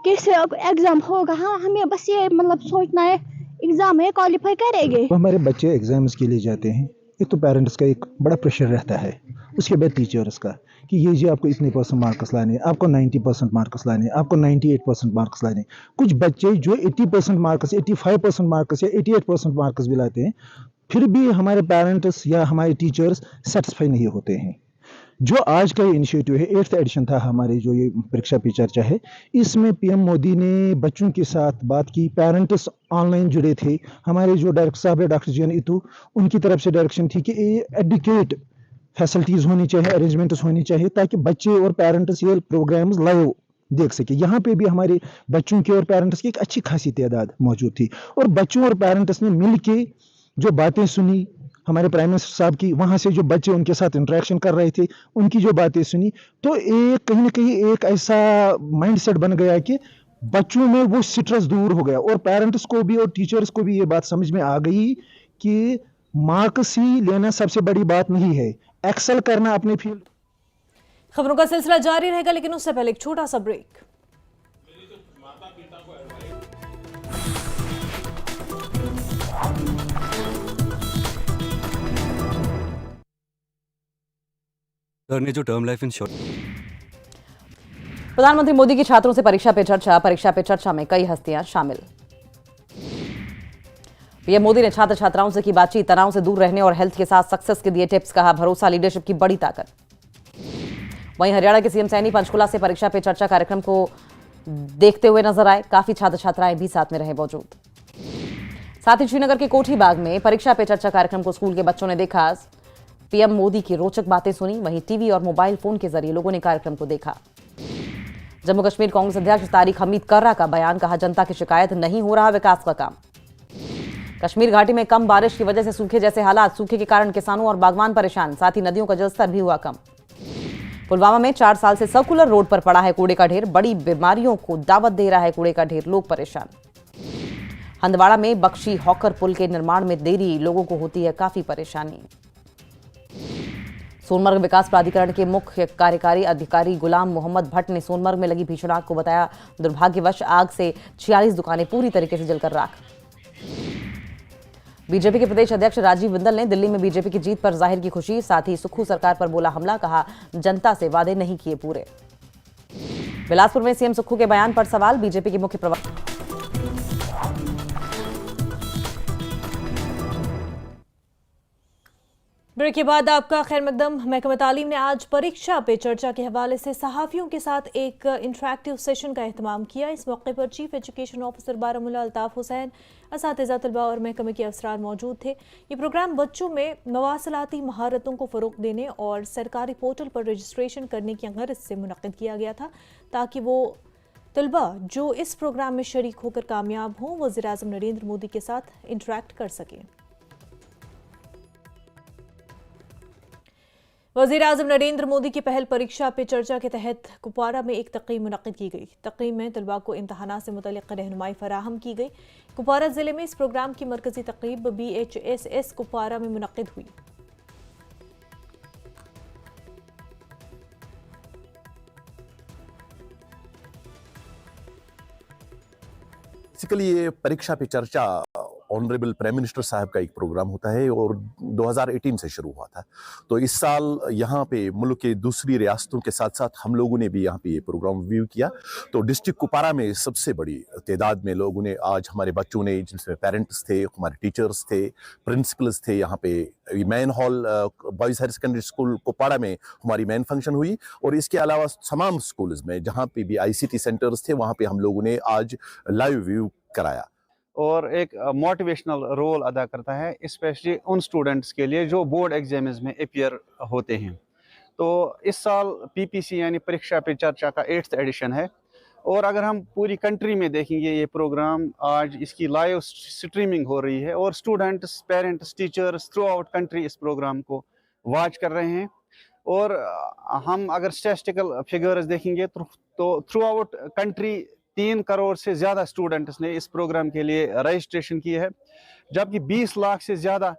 कैसे एग्ज़ाम होगा। हाँ, हमें बस ये मतलब सोचना है एग्ज़ाम है क्वालिफाई करेंगे। हमारे बच्चे एग्ज़ाम्स के लिए जाते हैं, एक तो पेरेंट्स का एक बड़ा प्रेशर रहता है, उसके बाद टीचर्स का कि ये जी आपको इतने % मार्क्स लाने हैं, आपको 90% मार्क्स लाने हैं, आपको 98% मार्क्स लाने हैं। कुछ बच्चे जो 80% मार्क्स, 85% मार्क्स या 88% मार्क्स भी लाते हैं, फिर भी हमारे पेरेंट्स या हमारे टीचर्स सेटिस्फाई नहीं होते हैं। जो आज का ये इनिशिएटिव है, 8th एडिशन था हमारे जो ये परीक्षा पे चर्चा है, इसमें पीएम मोदी ने बच्चों के साथ बात की, पेरेंट्स ऑनलाइन जुड़े थे। हमारे जो डायरेक्टर साहब है डॉक्टर जीएन इतू, उनकी तरफ से डायरेक्शन थी कि एडुकेट फैसिलिटीज़ होनी चाहिए, अरेंजमेंट्स होनी चाहिए ताकि बच्चे और पेरेंट्स ये प्रोग्राम्स लाइव देख सके। यहाँ पे भी हमारे बच्चों के और पेरेंट्स की एक अच्छी खासी तादाद मौजूद थी और बच्चों और पेरेंट्स ने मिल के जो बातें सुनी हमारे प्राइम मिनिस्टर साहब की, वहाँ से जो बच्चे उनके साथ इंटरेक्शन कर रहे थे उनकी जो बातें सुनी, तो एक कहीं ना कहीं एक ऐसा माइंडसेट बन गया कि बच्चों में वो स्ट्रेस दूर हो गया और पेरेंट्स को भी और टीचर्स को भी ये बात समझ में आ गई कि मार्क्स ही लेना सबसे बड़ी बात नहीं है, एक्सेल करना अपने फील्ड। खबरों का सिलसिला जारी रहेगा, लेकिन उससे पहले एक छोटा सा ब्रेक। सर ने जो टर्म लाइफ इंश्योरेंस। प्रधानमंत्री मोदी की छात्रों से परीक्षा पे चर्चा में कई हस्तियां शामिल। पीएम मोदी ने छात्र छात्राओं से की बातचीत, तनाव से दूर रहने और हेल्थ के साथ सक्सेस के दिए टिप्स, कहा भरोसा लीडरशिप की बड़ी ताकत। वहीं हरियाणा के सीएम सैनी पंचकुला से परीक्षा पे चर्चा कार्यक्रम को देखते हुए नजर आए, काफी छात्र छात्राएं भी साथ में रहे मौजूद। साथ ही श्रीनगर के कोठी बाग में परीक्षा पे चर्चा कार्यक्रम को स्कूल के बच्चों ने देखा। पीएम मोदी की रोचक बातें सुनी, वहीं टीवी और मोबाइल फोन के जरिए लोगों ने कार्यक्रम को देखा। जम्मू कश्मीर कांग्रेस अध्यक्ष तारिक हमीद कर्रा का बयान, कहा जनता की शिकायत, नहीं हो रहा विकास का काम। कश्मीर घाटी में कम बारिश की वजह से सूखे जैसे हालात, सूखे के कारण किसानों और बागवान परेशान, साथ ही नदियों का जलस्तर भी हुआ कम। पुलवामा में 4 साल से सर्कुलर रोड पर पड़ा है कूड़े का ढेर, बड़ी बीमारियों को दावत दे रहा है कूड़े का ढेर, लोग परेशान। हंदवाड़ा में बख्शी हॉकर पुल के निर्माण में देरी, लोगों को होती है काफी परेशानी। सोनमर्ग विकास प्राधिकरण के मुख्य कार्यकारी अधिकारी गुलाम मोहम्मद भट्ट ने सोनमर्ग में लगी भीषण आग को बताया दुर्भाग्यवश। आग से 46 दुकानें पूरी तरीके से जलकर राख। बीजेपी के प्रदेश अध्यक्ष राजीव बिंदल ने दिल्ली में बीजेपी की जीत पर जाहिर की खुशी, साथ ही सुक्खू सरकार पर बोला हमला, कहा जनता से वादे नहीं किए पूरे। बिलासपुर में सीएम सुक्खू के बयान पर सवाल, बीजेपी के मुख्य प्रवक्ता ब्रेक के बाद आपका खैर मकदम। महकमा तालीम ने आज परीक्षा पे चर्चा के हवाले से सहाफ़ियों के साथ एक इंटरैक्टिव सेशन का एहतमाम किया। इस मौके पर chief education officer Baramulla Altaf Hussain, असातिज़ा, तलबा और महकमे के अफसरान मौजूद थे। ये प्रोग्राम बच्चों में मवासलाती महारतों को फ़रोग़ देने और सरकारी पोर्टल पर रजिस्ट्रेशन करने की गर्ज से मुनक़्क़िद किया गया था, ताकि वो तलबा जो इस प्रोग्राम में शरीक होकर कामयाब हों, वज़ीर-ए-आज़म नरेंद्र मोदी के साथ इंटरैक्ट कर सकें। वज़ीर-ए-आज़म नरेंद्र मोदी की पहल परीक्षा पे चर्चा के तहत कुपवारा में एक तक़रीब मुनक़्क़िद की गई। तक़रीब में तलबा को इम्तहानात से मुतल्लिक़ रहनुमाई फराहम की गई। कुपवारा ज़िले में इस प्रोग्राम की मरकज़ी तक़रीब BHSS कुपवारा में मुनक़्क़िद हुई। बेसिकली ये परीक्षा पे चर्चा ऑनरेबल प्राइम मिनिस्टर साहब का एक प्रोग्राम होता है और 2018 से शुरू हुआ था। तो इस साल यहाँ पे मुल्क के दूसरी रियासतों के साथ साथ हम लोगों ने भी यहाँ पे ये प्रोग्राम व्यू किया। तो डिस्ट्रिक्ट कुपवारा में सबसे बड़ी तादाद में लोगों ने, आज हमारे बच्चों ने, जिनमें पेरेंट्स थे, हमारे टीचर्स थे, प्रिंसिपल्स थे, यहाँ पे main hall boys higher secondary school Kupwara में हमारी मेन फंक्शन हुई और इसके अलावा तमाम स्कूल्स में जहाँ पे भी ICT सेंटर्स थे वहाँ पे हम लोगों ने आज लाइव व्यू कराया और एक मोटिवेशनल रोल अदा करता है, स्पेशली उन स्टूडेंट्स के लिए जो बोर्ड एग्जाम्स में अपीयर होते हैं। तो इस साल PPC यानी परीक्षा पे चर्चा का 8th एडिशन है और अगर हम पूरी कंट्री में देखेंगे ये प्रोग्राम, आज इसकी लाइव स्ट्रीमिंग हो रही है और students, parents, teachers through out country इस प्रोग्राम को वॉच कर रहे हैं। और हम अगर स्टैटिस्टिकल फिगर्स देखेंगे तो थ्रू आउट कंट्री 3 करोड़ से ज़्यादा स्टूडेंट्स ने इस प्रोग्राम के लिए रजिस्ट्रेशन की है, जबकि 20 लाख से ज़्यादा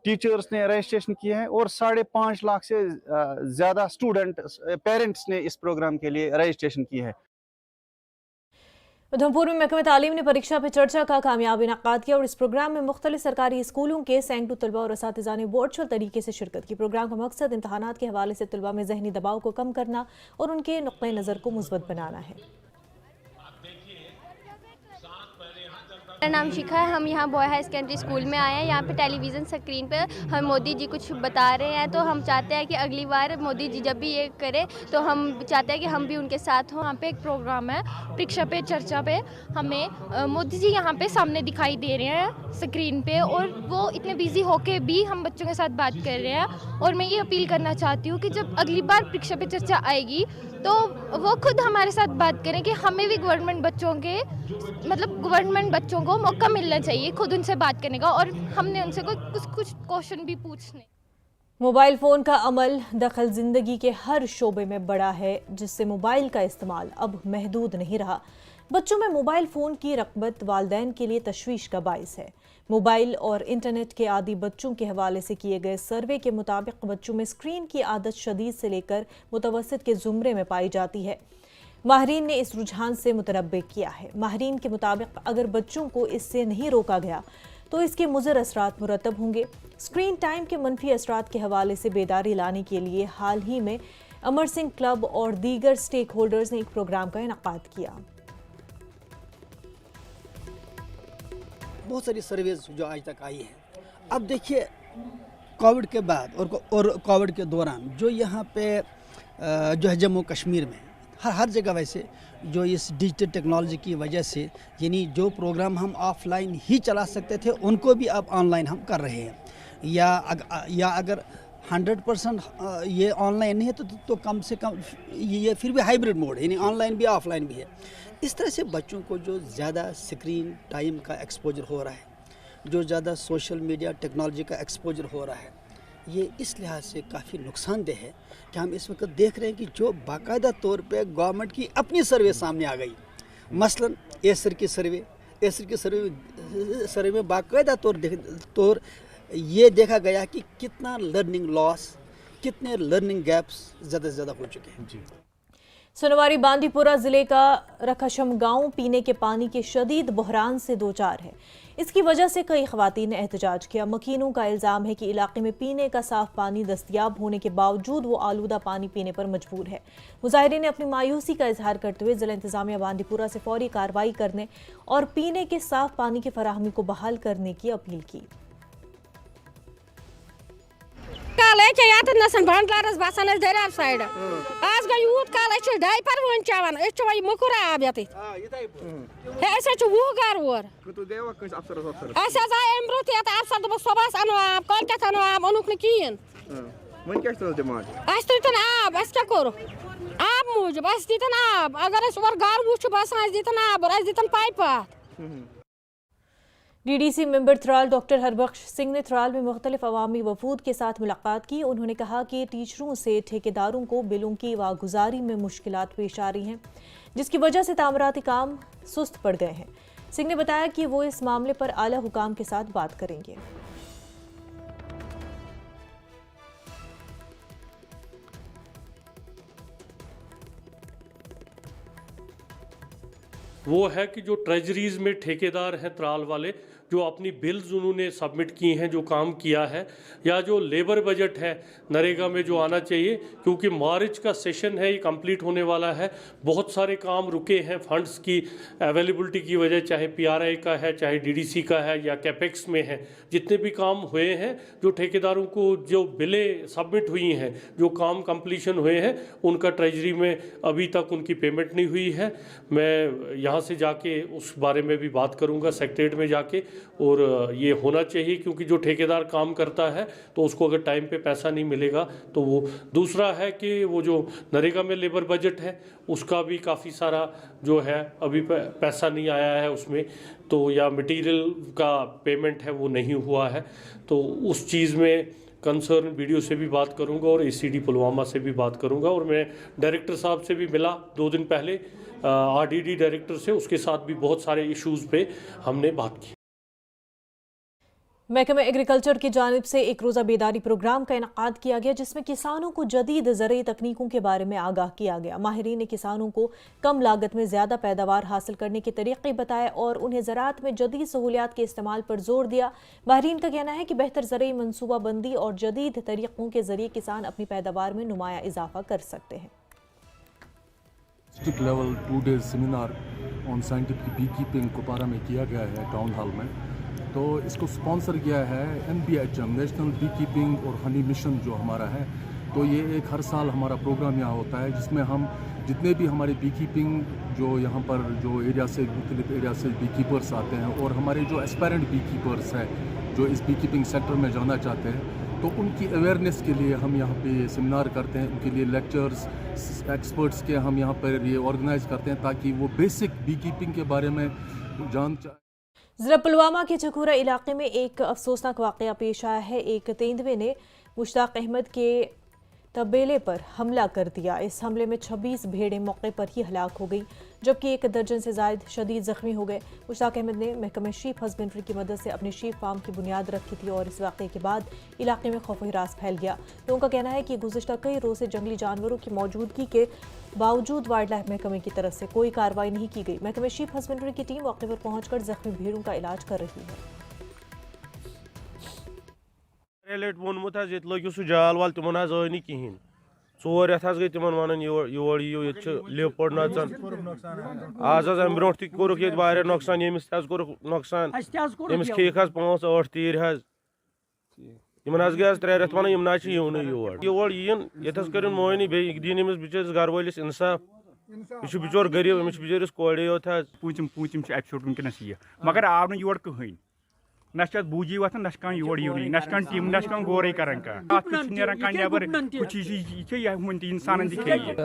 टीचर्स ने रजिस्ट्रेशन किया है और 5.5 लाख से ज़्यादा स्टूडेंट पेरेंट्स ने इस प्रोग्राम के लिए रजिस्ट्रेशन की है। उधमपुर में महकमे तालीम ने परीक्षा पे चर्चा का कामयाबी इनेकाद किया और इस प्रोग्राम में मुख्तलिफ सरकारी स्कूलों के सैकड़ों तलबा और असातिज़ा ने वर्चुअल तरीके से शिरकत की। प्रोग्राम का मकसद इम्तहानात के हवाले से तलबा में जहनी दबाव को कम करना और उनके नुक्ते नज़र को मुस्बत बनाना है। मेरा नाम शिखा है। हम यहाँ बॉय हाई सेकेंडरी स्कूल में आए हैं। यहाँ पे टेलीविज़न स्क्रीन पे हम मोदी जी कुछ बता रहे हैं, तो हम चाहते हैं कि अगली बार मोदी जी जब भी ये करे तो हम चाहते हैं कि हम भी उनके साथ हों। यहाँ पे एक प्रोग्राम है परीक्षा पे चर्चा पे, हमें मोदी जी यहाँ पे सामने दिखाई दे रहे हैं स्क्रीन पे और वो इतने बिजी होके भी हम बच्चों के साथ बात कर रहे हैं। और मैं ये अपील करना चाहती हूँ कि जब अगली बार परीक्षा पे चर्चा आएगी तो वो खुद हमारे साथ बात करें कि हमें भी गवर्नमेंट बच्चों को मौका मिलना चाहिए खुद उनसे बात करने का और हमने उनसे कुछ क्वेश्चन भी पूछने। मोबाइल फ़ोन का अमल दखल ज़िंदगी के हर शोबे में बड़ा है, जिससे मोबाइल का इस्तेमाल अब महदूद नहीं रहा। बच्चों में मोबाइल फ़ोन की रग़बत वालिदैन के लिए तशवीश का बाइस है। मोबाइल और इंटरनेट के आदी बच्चों के हवाले से किए गए सर्वे के मुताबिक बच्चों में स्क्रीन की आदत शदीद से लेकर मुतवस्सित के ज़ुमरे में पाई जाती है। माहिरीन ने इस रुझान से मुतनब्बे किया है। माहिरीन के मुताबिक अगर बच्चों को इससे नहीं रोका गया तो इसके मुज़र असरात मुरतब होंगे। स्क्रीन टाइम के मनफी असरात के हवाले से बेदारी लाने के लिए हाल ही में अमर सिंह क्लब और दीगर स्टेक होल्डर्स ने एक प्रोग्राम का इनेकाद किया। बहुत सारी सर्वेज जो आज तक आई है, अब देखिए कोविड के बाद और कोविड के दौरान जो यहाँ पे जो है जम्मू कश्मीर में हर जगह वैसे जो इस डिजिटल टेक्नोलॉजी की वजह से यानी जो प्रोग्राम हम ऑफलाइन ही चला सकते थे उनको भी अब ऑनलाइन हम कर रहे हैं, या अगर 100% ये ऑनलाइन नहीं है तो कम से कम ये फिर भी हाइब्रिड मोड यानी ऑनलाइन भी ऑफलाइन भी है। इस तरह से बच्चों को जो ज़्यादा स्क्रीन टाइम का एक्सपोजर हो रहा है, जो ज़्यादा सोशल मीडिया टेक्नोलॉजी का एक्सपोजर हो रहा है, ये इस लिहाज से काफ़ी नुकसानदेह है कि हम इस वक्त देख रहे हैं कि जो बाकायदा तौर पे गवर्नमेंट की अपनी सर्वे सामने आ गई, मसलन एसर की सर्वे में बाकायदा तौर ये देखा गया कि कितना लर्निंग लॉस, कितने लर्निंग गैप्स ज़्यादा से ज़्यादा हो चुके हैं। जी। सोनवारी बांदीपुरा जिले का रखशम गांव पीने के पानी के शदीद बहरान से दो चार है। इसकी वजह से कई खवातीन ने एहतजाज किया। मकीनों का इल्ज़ाम है कि इलाके में पीने का साफ पानी दस्तयाब होने के बावजूद वो आलूदा पानी पीने पर मजबूर है। मुजाहिरीन ने अपनी मायूसी का इजहार करते हुए जिला इंतजामिया बांदीपुरा से फौरी कार्रवाई करने और पीने के साफ पानी की फराहमी को बहाल करने की अपील की। भंडारस बसान दरिया साइड आज गई यूत काल डायपर वन चवान मुकुर आब ये वो गर और अम ब्रोह ये अफसर दोप सुबह अनो आब कल अनो आब ओनुक कहें तुन आब क्या करो आब मूजूब दिन आब अगर और गर वो बसान दिन आब और दिन pipe. DDC member Tral doctor Harbaksh Singh ने थ्राल में मुख्तलिफ अवामी वफूद के साथ मुलाकात की। उन्होंने कहा कि टीचरों से ठेकेदारों को बिलों की वागुजारी में मुश्किलात पेश आ रही हैं, जिसकी वजह से तामीराती काम सुस्त पड़ गए हैं। सिंह ने बताया कि वो इस मामले पर आला हुकाम के साथ बात करेंगे। वो है कि जो ट्रेजरीज में ठेकेदार हैं त्राल वाले, जो अपनी बिल्स उन्होंने सबमिट किए हैं, जो काम किया है, या जो लेबर बजट है नरेगा में जो आना चाहिए, क्योंकि मार्च का सेशन है, ये कंप्लीट होने वाला है। बहुत सारे काम रुके हैं फंड्स की अवेलेबिलिटी की वजह, चाहे पीआरआई का है, चाहे डीडीसी का है या कैपेक्स में है। जितने भी काम हुए हैं, जो ठेकेदारों को जो बिलें सबमिट हुई हैं, जो काम कंप्लीशन हुए हैं, उनका ट्रेजरी में अभी तक उनकी पेमेंट नहीं हुई है। मैं यहाँ से जाके उस बारे में भी बात करूँगा सेक्रेटरीट में जाके, और ये होना चाहिए क्योंकि जो ठेकेदार काम करता है तो उसको अगर टाइम पे पैसा नहीं मिलेगा तो वो। दूसरा है कि वो जो नरेगा में लेबर बजट है उसका भी काफ़ी सारा जो है अभी पैसा नहीं आया है उसमें, तो या मटेरियल का पेमेंट है वो नहीं हुआ है, तो उस चीज़ में कंसर्न वीडियो से भी बात करूंगा और एसीडी पुलवामा से भी बात करूंगा। और मैं डायरेक्टर साहब से भी मिला 2 दिन पहले, आरडीडी डायरेक्टर से, उसके साथ भी बहुत सारे इश्यूज़ पे हमने बात की। महकमे एग्रीकल्चर की जानिब से एक रोज़ा बेदारी प्रोग्राम का इनेकाद किया गया, जिसमें किसानों को जदीद ज़रूरी तकनीकों के बारे में आगाह किया गया। माहिरीन ने किसानों को कम लागत में ज़्यादा पैदावार हासिल करने के तरीक़े बताए और उन्हें ज़राअत में जदीद सहूलियात के इस्तेमाल पर जोर दिया। माहिरीन का कहना है कि बेहतर ज़रूरी मनसूबाबंदी और जदीद तरीक़ों के ज़रिए किसान अपनी पैदावार में नुमाया इजाफा कर सकते हैं। District level 2 days seminar on scientific bee keeping Kupwara में किया गया है टाउन हॉल में। तो इसको स्पॉन्सर किया है NBHM नेशनल बी कीपिंग और हनी मिशन जो हमारा है। तो ये एक हर साल हमारा प्रोग्राम यहाँ होता है, जिसमें हम जितने भी हमारे बी कीपिंग जो यहाँ पर जो एरिया से मुख्तलिफ एरिया से बी कीपर्स आते हैं और हमारे जो एस्पायरेंट बी कीपर्स हैं जो इस बी कीपिंग सेक्टर में जाना चाहते हैं, तो उनकी अवेयरनेस के लिए हम यहाँ पे सेमिनार करते हैं। उनके लिए लेक्चर्स एक्सपर्ट्स के हम यहाँ पर ये ऑर्गेनाइज करते हैं ताकि वो बेसिक बी कीपिंग के बारे में जान। ज़िला पुलवामा के चकूरा इलाके में एक अफसोसनाक वाक़या पेश आया है। एक तेंदुए ने मुश्ताक अहमद के तबेले पर हमला कर दिया। इस हमले में 26 भेड़ें मौके पर ही हलाक हो गई, जबकि 1 दर्जन से ज़ायद शदीद ज़ख्मी हो गए। मुश्ताक अहमद ने महकमे शीप हस्बेंड्री की मदद से अपने शीप फार्म की बुनियाद रखी थी और इस वाक़े के बाद इलाके में खौफ हिरास फैल गया। लोगों का कहना है कि गुज़िश्ता कई रोज़ से जंगली जानवरों की मौजूदगी के बावजूद वाइल्ड लाइफ महकमे की तरफ से कोई कार्रवाई नहीं की गई। महकमे शीप हस्बेंड्री की टीम मौके पर पहुंचकर जख्मी भेड़ों का इलाज कर रही है। जाल वाल तिमन आई नी कहें 4 रेत गई तिमन वन योर यू ये लेपर्ड नचन आज अम ब्रो कोर नौकसान यमिस नौकसान यमिस खेक 5-8 तीर इन गए 3 रेत वन यम यून योर इन ये कर मोनी बे दिन यमिस बिचर घर वालिस इंसाफ यह बिचोर गरीब अमिस बिचरिस कोड़े योत पूतिम एपिसोड वनकस यह मगर आव न योर कहें न बूजी वथन न योर यून न टीम न गौर कर नबर इंसान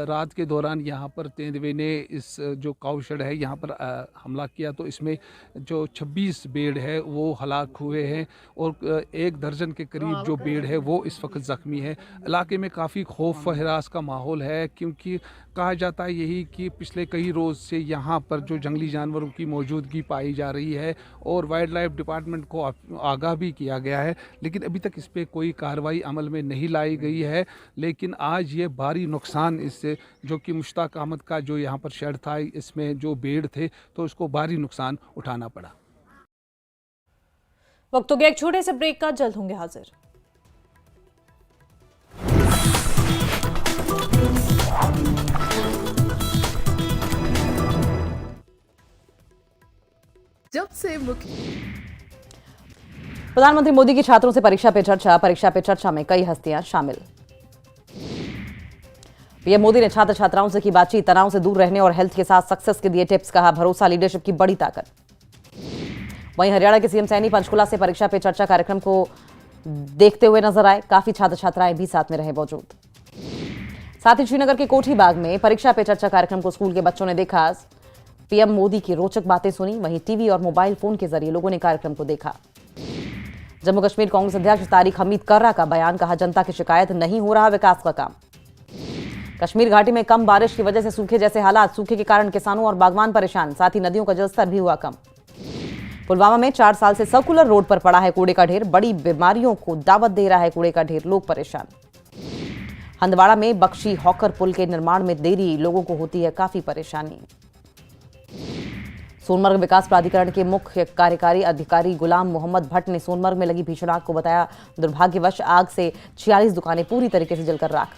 रात के दौरान यहाँ पर तेंदुए ने इस जो काउशेड है यहाँ पर हमला किया, तो इसमें जो 26 भेड़ है वो हलाक हुए हैं और 1 दर्जन के करीब जो भेड़ है वो इस वक्त ज़ख्मी है। इलाके में काफ़ी खौफ व हिरास का माहौल है, क्योंकि कहा जाता है यही कि पिछले कई रोज़ से यहाँ पर जो जंगली जानवरों की मौजूदगी पाई जा रही है और वाइल्ड लाइफ डिपार्टमेंट को आगाह भी किया गया है, लेकिन अभी तक इस पर कोई कार्रवाई अमल में नहीं लाई गई है। लेकिन आज ये भारी नुकसान इससे जो कि मुश्ताक अहमद का जो यहाँ पर शेड था, इसमें जो भेड़ थे, तो उसको भारी नुकसान उठाना पड़ा। वक्त हो गया एक छोटे से ब्रेक का, जल्द होंगे हाजिर। जब से प्रधानमंत्री मोदी की छात्रों से परीक्षा पे चर्चा में कई हस्तियां शामिल। पीएम मोदी ने छात्र छात्राओं से की बातचीत, तनाव से दूर रहने और हेल्थ के साथ सक्सेस के दिए टिप्स, कहा भरोसा लीडरशिप की बड़ी ताकत। वहीं हरियाणा के सीएम सैनी पंचकुला से परीक्षा पे चर्चा कार्यक्रम को देखते हुए नजर आए, काफी छात्र छात्राएं भी साथ में रहे मौजूद। साथ ही श्रीनगर के कोठी बाग में परीक्षा पे चर्चा कार्यक्रम को स्कूल के बच्चों ने देखा। पीएम मोदी की रोचक बातें सुनी, वहीं टीवी और मोबाइल फोन के जरिए लोगों ने कार्यक्रम को देखा। जम्मू कश्मीर कांग्रेस अध्यक्ष तारिक हमीद कर्रा का बयान, कहा जनता की शिकायत नहीं हो रहा विकास का काम। कश्मीर घाटी में कम बारिश की वजह से सूखे जैसे हालात, सूखे के कारण किसानों और बागवान परेशान, साथ ही नदियों का जलस्तर भी हुआ कम। पुलवामा में 4 साल से सर्कुलर रोड पर पड़ा है कूड़े का ढेर, बड़ी बीमारियों को दावत दे रहा है कूड़े का ढेर, लोग परेशान। हंदवाड़ा में बख्शी हॉकर पुल के निर्माण में देरी, लोगों को होती है काफी परेशानी। सोनमर्ग विकास प्राधिकरण के मुख्य कार्यकारी अधिकारी गुलाम मोहम्मद भट्ट ने सोनमर्ग में लगी भीषण आग को बताया दुर्भाग्यवश। आग से 46 दुकानें पूरी तरीके से जलकर राख।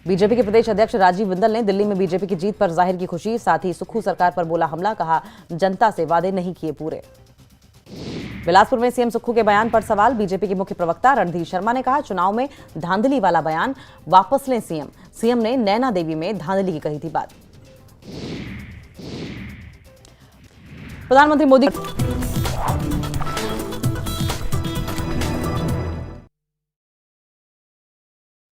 बीजेपी के प्रदेश अध्यक्ष राजीव बिंदल ने दिल्ली में बीजेपी की जीत पर जाहिर की खुशी, साथ ही सुक्खू सरकार पर बोला हमला, कहा जनता से वादे नहीं किए पूरे। बिलासपुर में सीएम सुक्खू के बयान पर सवाल, बीजेपी के मुख्य प्रवक्ता रणधीर शर्मा ने कहा चुनाव में धांधली वाला बयान वापस लें सीएम। सीएम ने नैना देवी में धांधली की कही थी बात। प्रधानमंत्री मोदी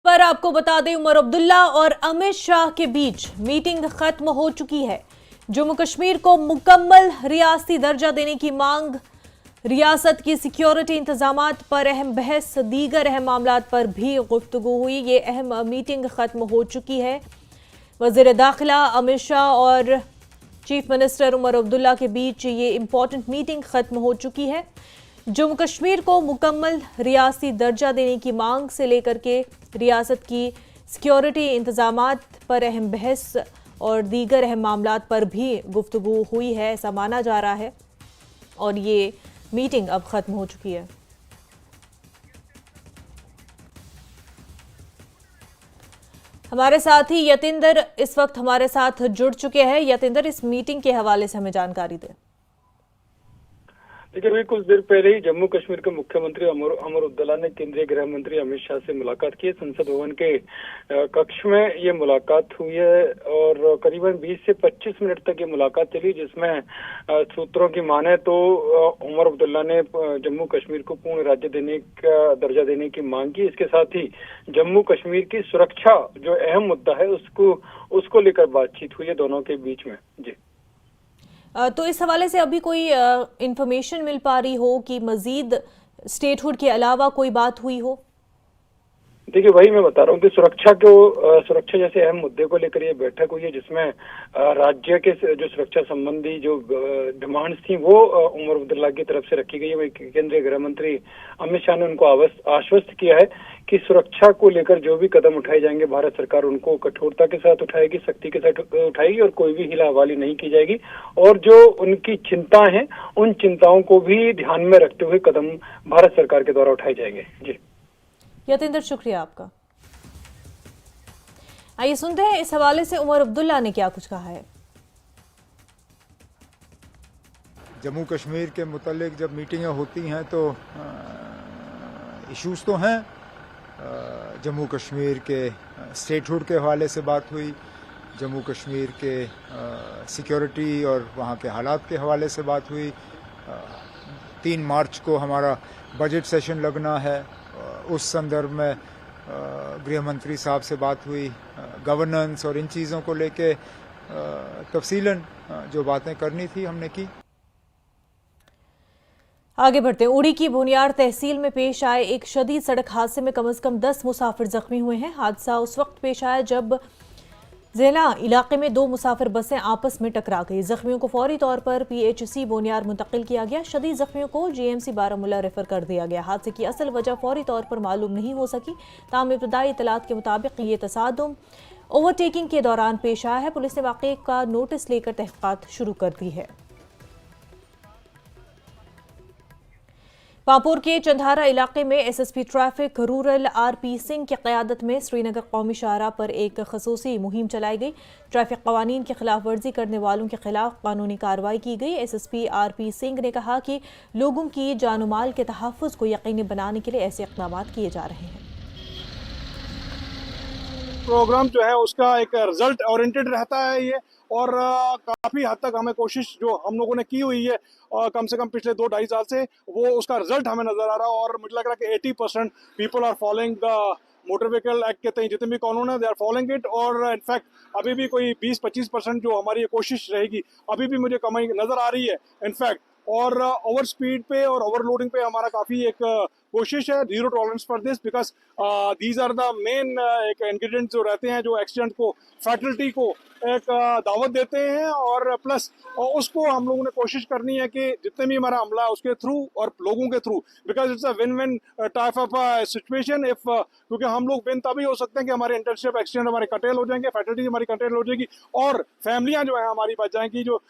पर आपको बता दें, उमर अब्दुल्ला और अमित शाह के बीच मीटिंग खत्म हो चुकी है। जम्मू कश्मीर को मुकम्मल रियासती दर्जा देने की मांग, रियासत की सिक्योरिटी इंतजामात पर अहम बहस, दीगर अहम मामलात पर भी गुफ्तगू हुई। ये अहम मीटिंग खत्म हो चुकी है। वज़ीर दाखिला अमित शाह और चीफ मिनिस्टर उमर अब्दुल्ला के बीच ये इम्पोर्टेंट मीटिंग खत्म हो चुकी है। जम्मू कश्मीर को मुकम्मल रियासती दर्जा देने की मांग से लेकर के रियासत की सिक्योरिटी इंतजामात पर अहम बहस और दीगर अहम मामलात पर भी गुफ्तगू हुई है, ऐसा माना जा रहा है और ये मीटिंग अब खत्म हो चुकी है। हमारे साथ ही यतिंदर इस वक्त हमारे साथ जुड़ चुके हैं। यतिंदर, इस मीटिंग के हवाले से हमें जानकारी दें। देखिए, अभी कुछ देर पहले ही जम्मू कश्मीर के मुख्यमंत्री उमर अब्दुल्ला ने केंद्रीय गृह मंत्री अमित शाह से मुलाकात की। संसद भवन के कक्ष में ये मुलाकात हुई है और करीबन 20 से 25 मिनट तक ये मुलाकात चली, जिसमें सूत्रों की माने तो उमर अब्दुल्ला ने जम्मू कश्मीर को पूर्ण राज्य देने का दर्जा देने की मांग की। इसके साथ ही जम्मू कश्मीर की सुरक्षा जो अहम मुद्दा है उसको लेकर बातचीत हुई है दोनों के बीच में। जी, तो इस हवाले से अभी कोई इंफॉर्मेशन मिल पा रही हो कि मजीद स्टेटहुड के अलावा कोई बात हुई हो? देखिए, वही मैं बता रहा हूँ कि सुरक्षा जैसे अहम मुद्दे को लेकर ये बैठक हुई है, जिसमें राज्य के जो सुरक्षा संबंधी जो डिमांड्स थी वो उमर अब्दुल्ला की तरफ से रखी गई है। केंद्रीय गृह मंत्री अमित शाह ने उनको आश्वस्त किया है कि सुरक्षा को लेकर जो भी कदम उठाए जाएंगे भारत सरकार उनको कठोरता के साथ उठाएगी, सख्ती के साथ उठाएगी और कोई भी हिला हवाली नहीं की जाएगी। और जो उनकी चिंताएं हैं उन चिंताओं को भी ध्यान में रखते हुए कदम भारत सरकार के द्वारा उठाए जाएंगे। जी यतिंदर, शुक्रिया आपका। आइए सुनते हैं इस हवाले से उमर अब्दुल्ला ने क्या कुछ कहा है। जम्मू कश्मीर के मुतालिक जब मीटिंगें होती हैं तो इश्यूज तो हैं। जम्मू कश्मीर के स्टेटहुड के हवाले से बात हुई, जम्मू कश्मीर के सिक्योरिटी और वहाँ के हालात के हवाले से बात हुई। 3 मार्च को हमारा बजट सेशन लगना है, उस संदर्भ में गृह मंत्री साहब से बात हुई। गवर्नेंस और इन चीज़ों को लेके तफसीलन जो बातें करनी थी हमने की। आगे बढ़ते हैं। उड़ी की भुनियार तहसील में पेश आए एक शदीद सड़क हादसे में कम से कम 10 मुसाफिर जख्मी हुए हैं। हादसा उस वक्त पेश आया जब ज़ेला इलाके में 2 मुसाफिर बसें आपस में टकरा गई। जख्मियों को फौरी तौर पर PHC बोनियार मुंतकिल किया गया। शदीद जख्मियों को GMC बारामूला रेफर कर दिया गया। हादसे की असल वजह फौरी तौर पर मालूम नहीं हो सकी। ताहम इब्तदाई इतलात के मुताबिक ये तसादुम ओवरटेकिंग के दौरान पेश आया है। पुलिस ने वाक़े का नोटिस लेकर तहक़ीक़ात शुरू कर दी है। पांपोर के चंधारा इलाके में SSP traffic rural RP Singh की क़यादत में श्रीनगर कौमी शाहराह पर एक खसूसी मुहिम चलाई गई। ट्रैफिक कवानीन की खिलाफ वर्जी करने वालों के खिलाफ कानूनी कार्रवाई की गई। SSP RP सिंह ने कहा कि लोगों की जान माल के तहफ़्फ़ुज़ को यकीनी बनाने के लिए ऐसे इक़दाम किए जा रहे हैं। प्रोग्राम जो है उसका एक रिजल्ट ओरिएंटेड रहता है ये, और काफ़ी हद तक हमें कोशिश जो हम लोगों ने की हुई है कम से कम पिछले 2-2.5 साल से, वो उसका रिजल्ट हमें नज़र आ रहा है। और मुझे लग रहा है कि 80% people are following the Motor Vehicle Act के तहत जितने भी कानून है दे आर फॉलोइंग इट। और इनफैक्ट अभी भी कोई 20-25% जो हमारी ये कोशिश रहेगी अभी भी मुझे कमी नज़र आ रही है इनफैक्ट। और ओवर स्पीड पे और ओवरलोडिंग पे हमारा काफ़ी एक कोशिश है, zero tolerance for this, because these are the main एक इंग्रेडिएंट जो रहते हैं जो एक्सीडेंट को, फैटलिटी को एक दावत देते हैं। और प्लस उसको हम लोगों ने कोशिश करनी है कि जितने भी हमारा अमला है उसके थ्रू और लोगों के through, because it's a win win type of situation. If क्योंकि हम लोग विन तभी हो सकते हैं कि हमारे इंटर्नशिप एक्सीडेंट हमारे कंट्रोल हो जाएंगे, फैटलिटी हमारी कंट्रोल हो जाएगी और फैमिलियाँ जो है हमारी बच जाएंगी। जो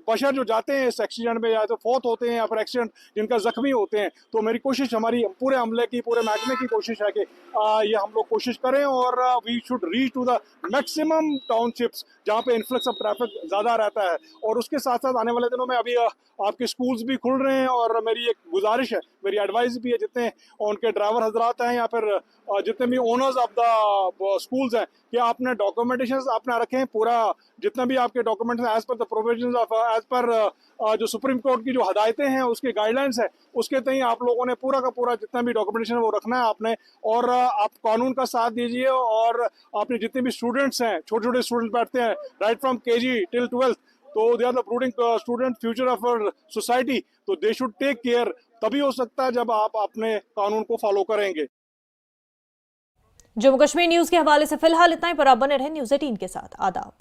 बशर जो जाते हैं इस एक्सीडेंट में या तो फौत होते हैं या फिर एक्सीडेंट जिनका जख्मी होते हैं, तो मेरी कोशिश, हमारी पूरे अमले की, पूरे महकमे की कोशिश है कि ये हम लोग कोशिश करें और we should reach to the maximum townships जहाँ पे इन्फ्लक्स ऑफ ट्रैफिक ज़्यादा रहता है। और उसके साथ साथ आने वाले दिनों में अभी आपके स्कूल्स भी खुल रहे हैं और मेरी एक गुजारिश है, मेरी एडवाइस भी है जितने उनके ड्राइवर हजरात हैं या फिर जितने भी ओनर्स ऑफ द स्कूल्स हैं कि आपने डॉक्यूमेंटेशन अपना रखें, पूरा जितना भी आपके डॉक्यूमेंट्स हैं as per the provisions of as per जो सुप्रीम कोर्ट की जो हदायतें हैं उसके गाइडलाइंस है उसके तहत आप लोगों ने पूरा का पूरा जितना भी डॉक्यूमेंटेशन है वो रखना है आपने। और आप कानून का साथ दीजिए और आपने जितने भी स्टूडेंट्स हैं, छोटे छोटे स्टूडेंट्स बैठते हैं right from KG till 12th, तो they are the brooding student, future of our society, तो दे शुड टेक केयर। तभी हो सकता है जब आप अपने कानून को फॉलो करेंगे। जम्मू कश्मीर न्यूज के हवाले से फिलहाल इतना ही, पर आप बने रहे न्यूज़ 18 के साथ। आदाब।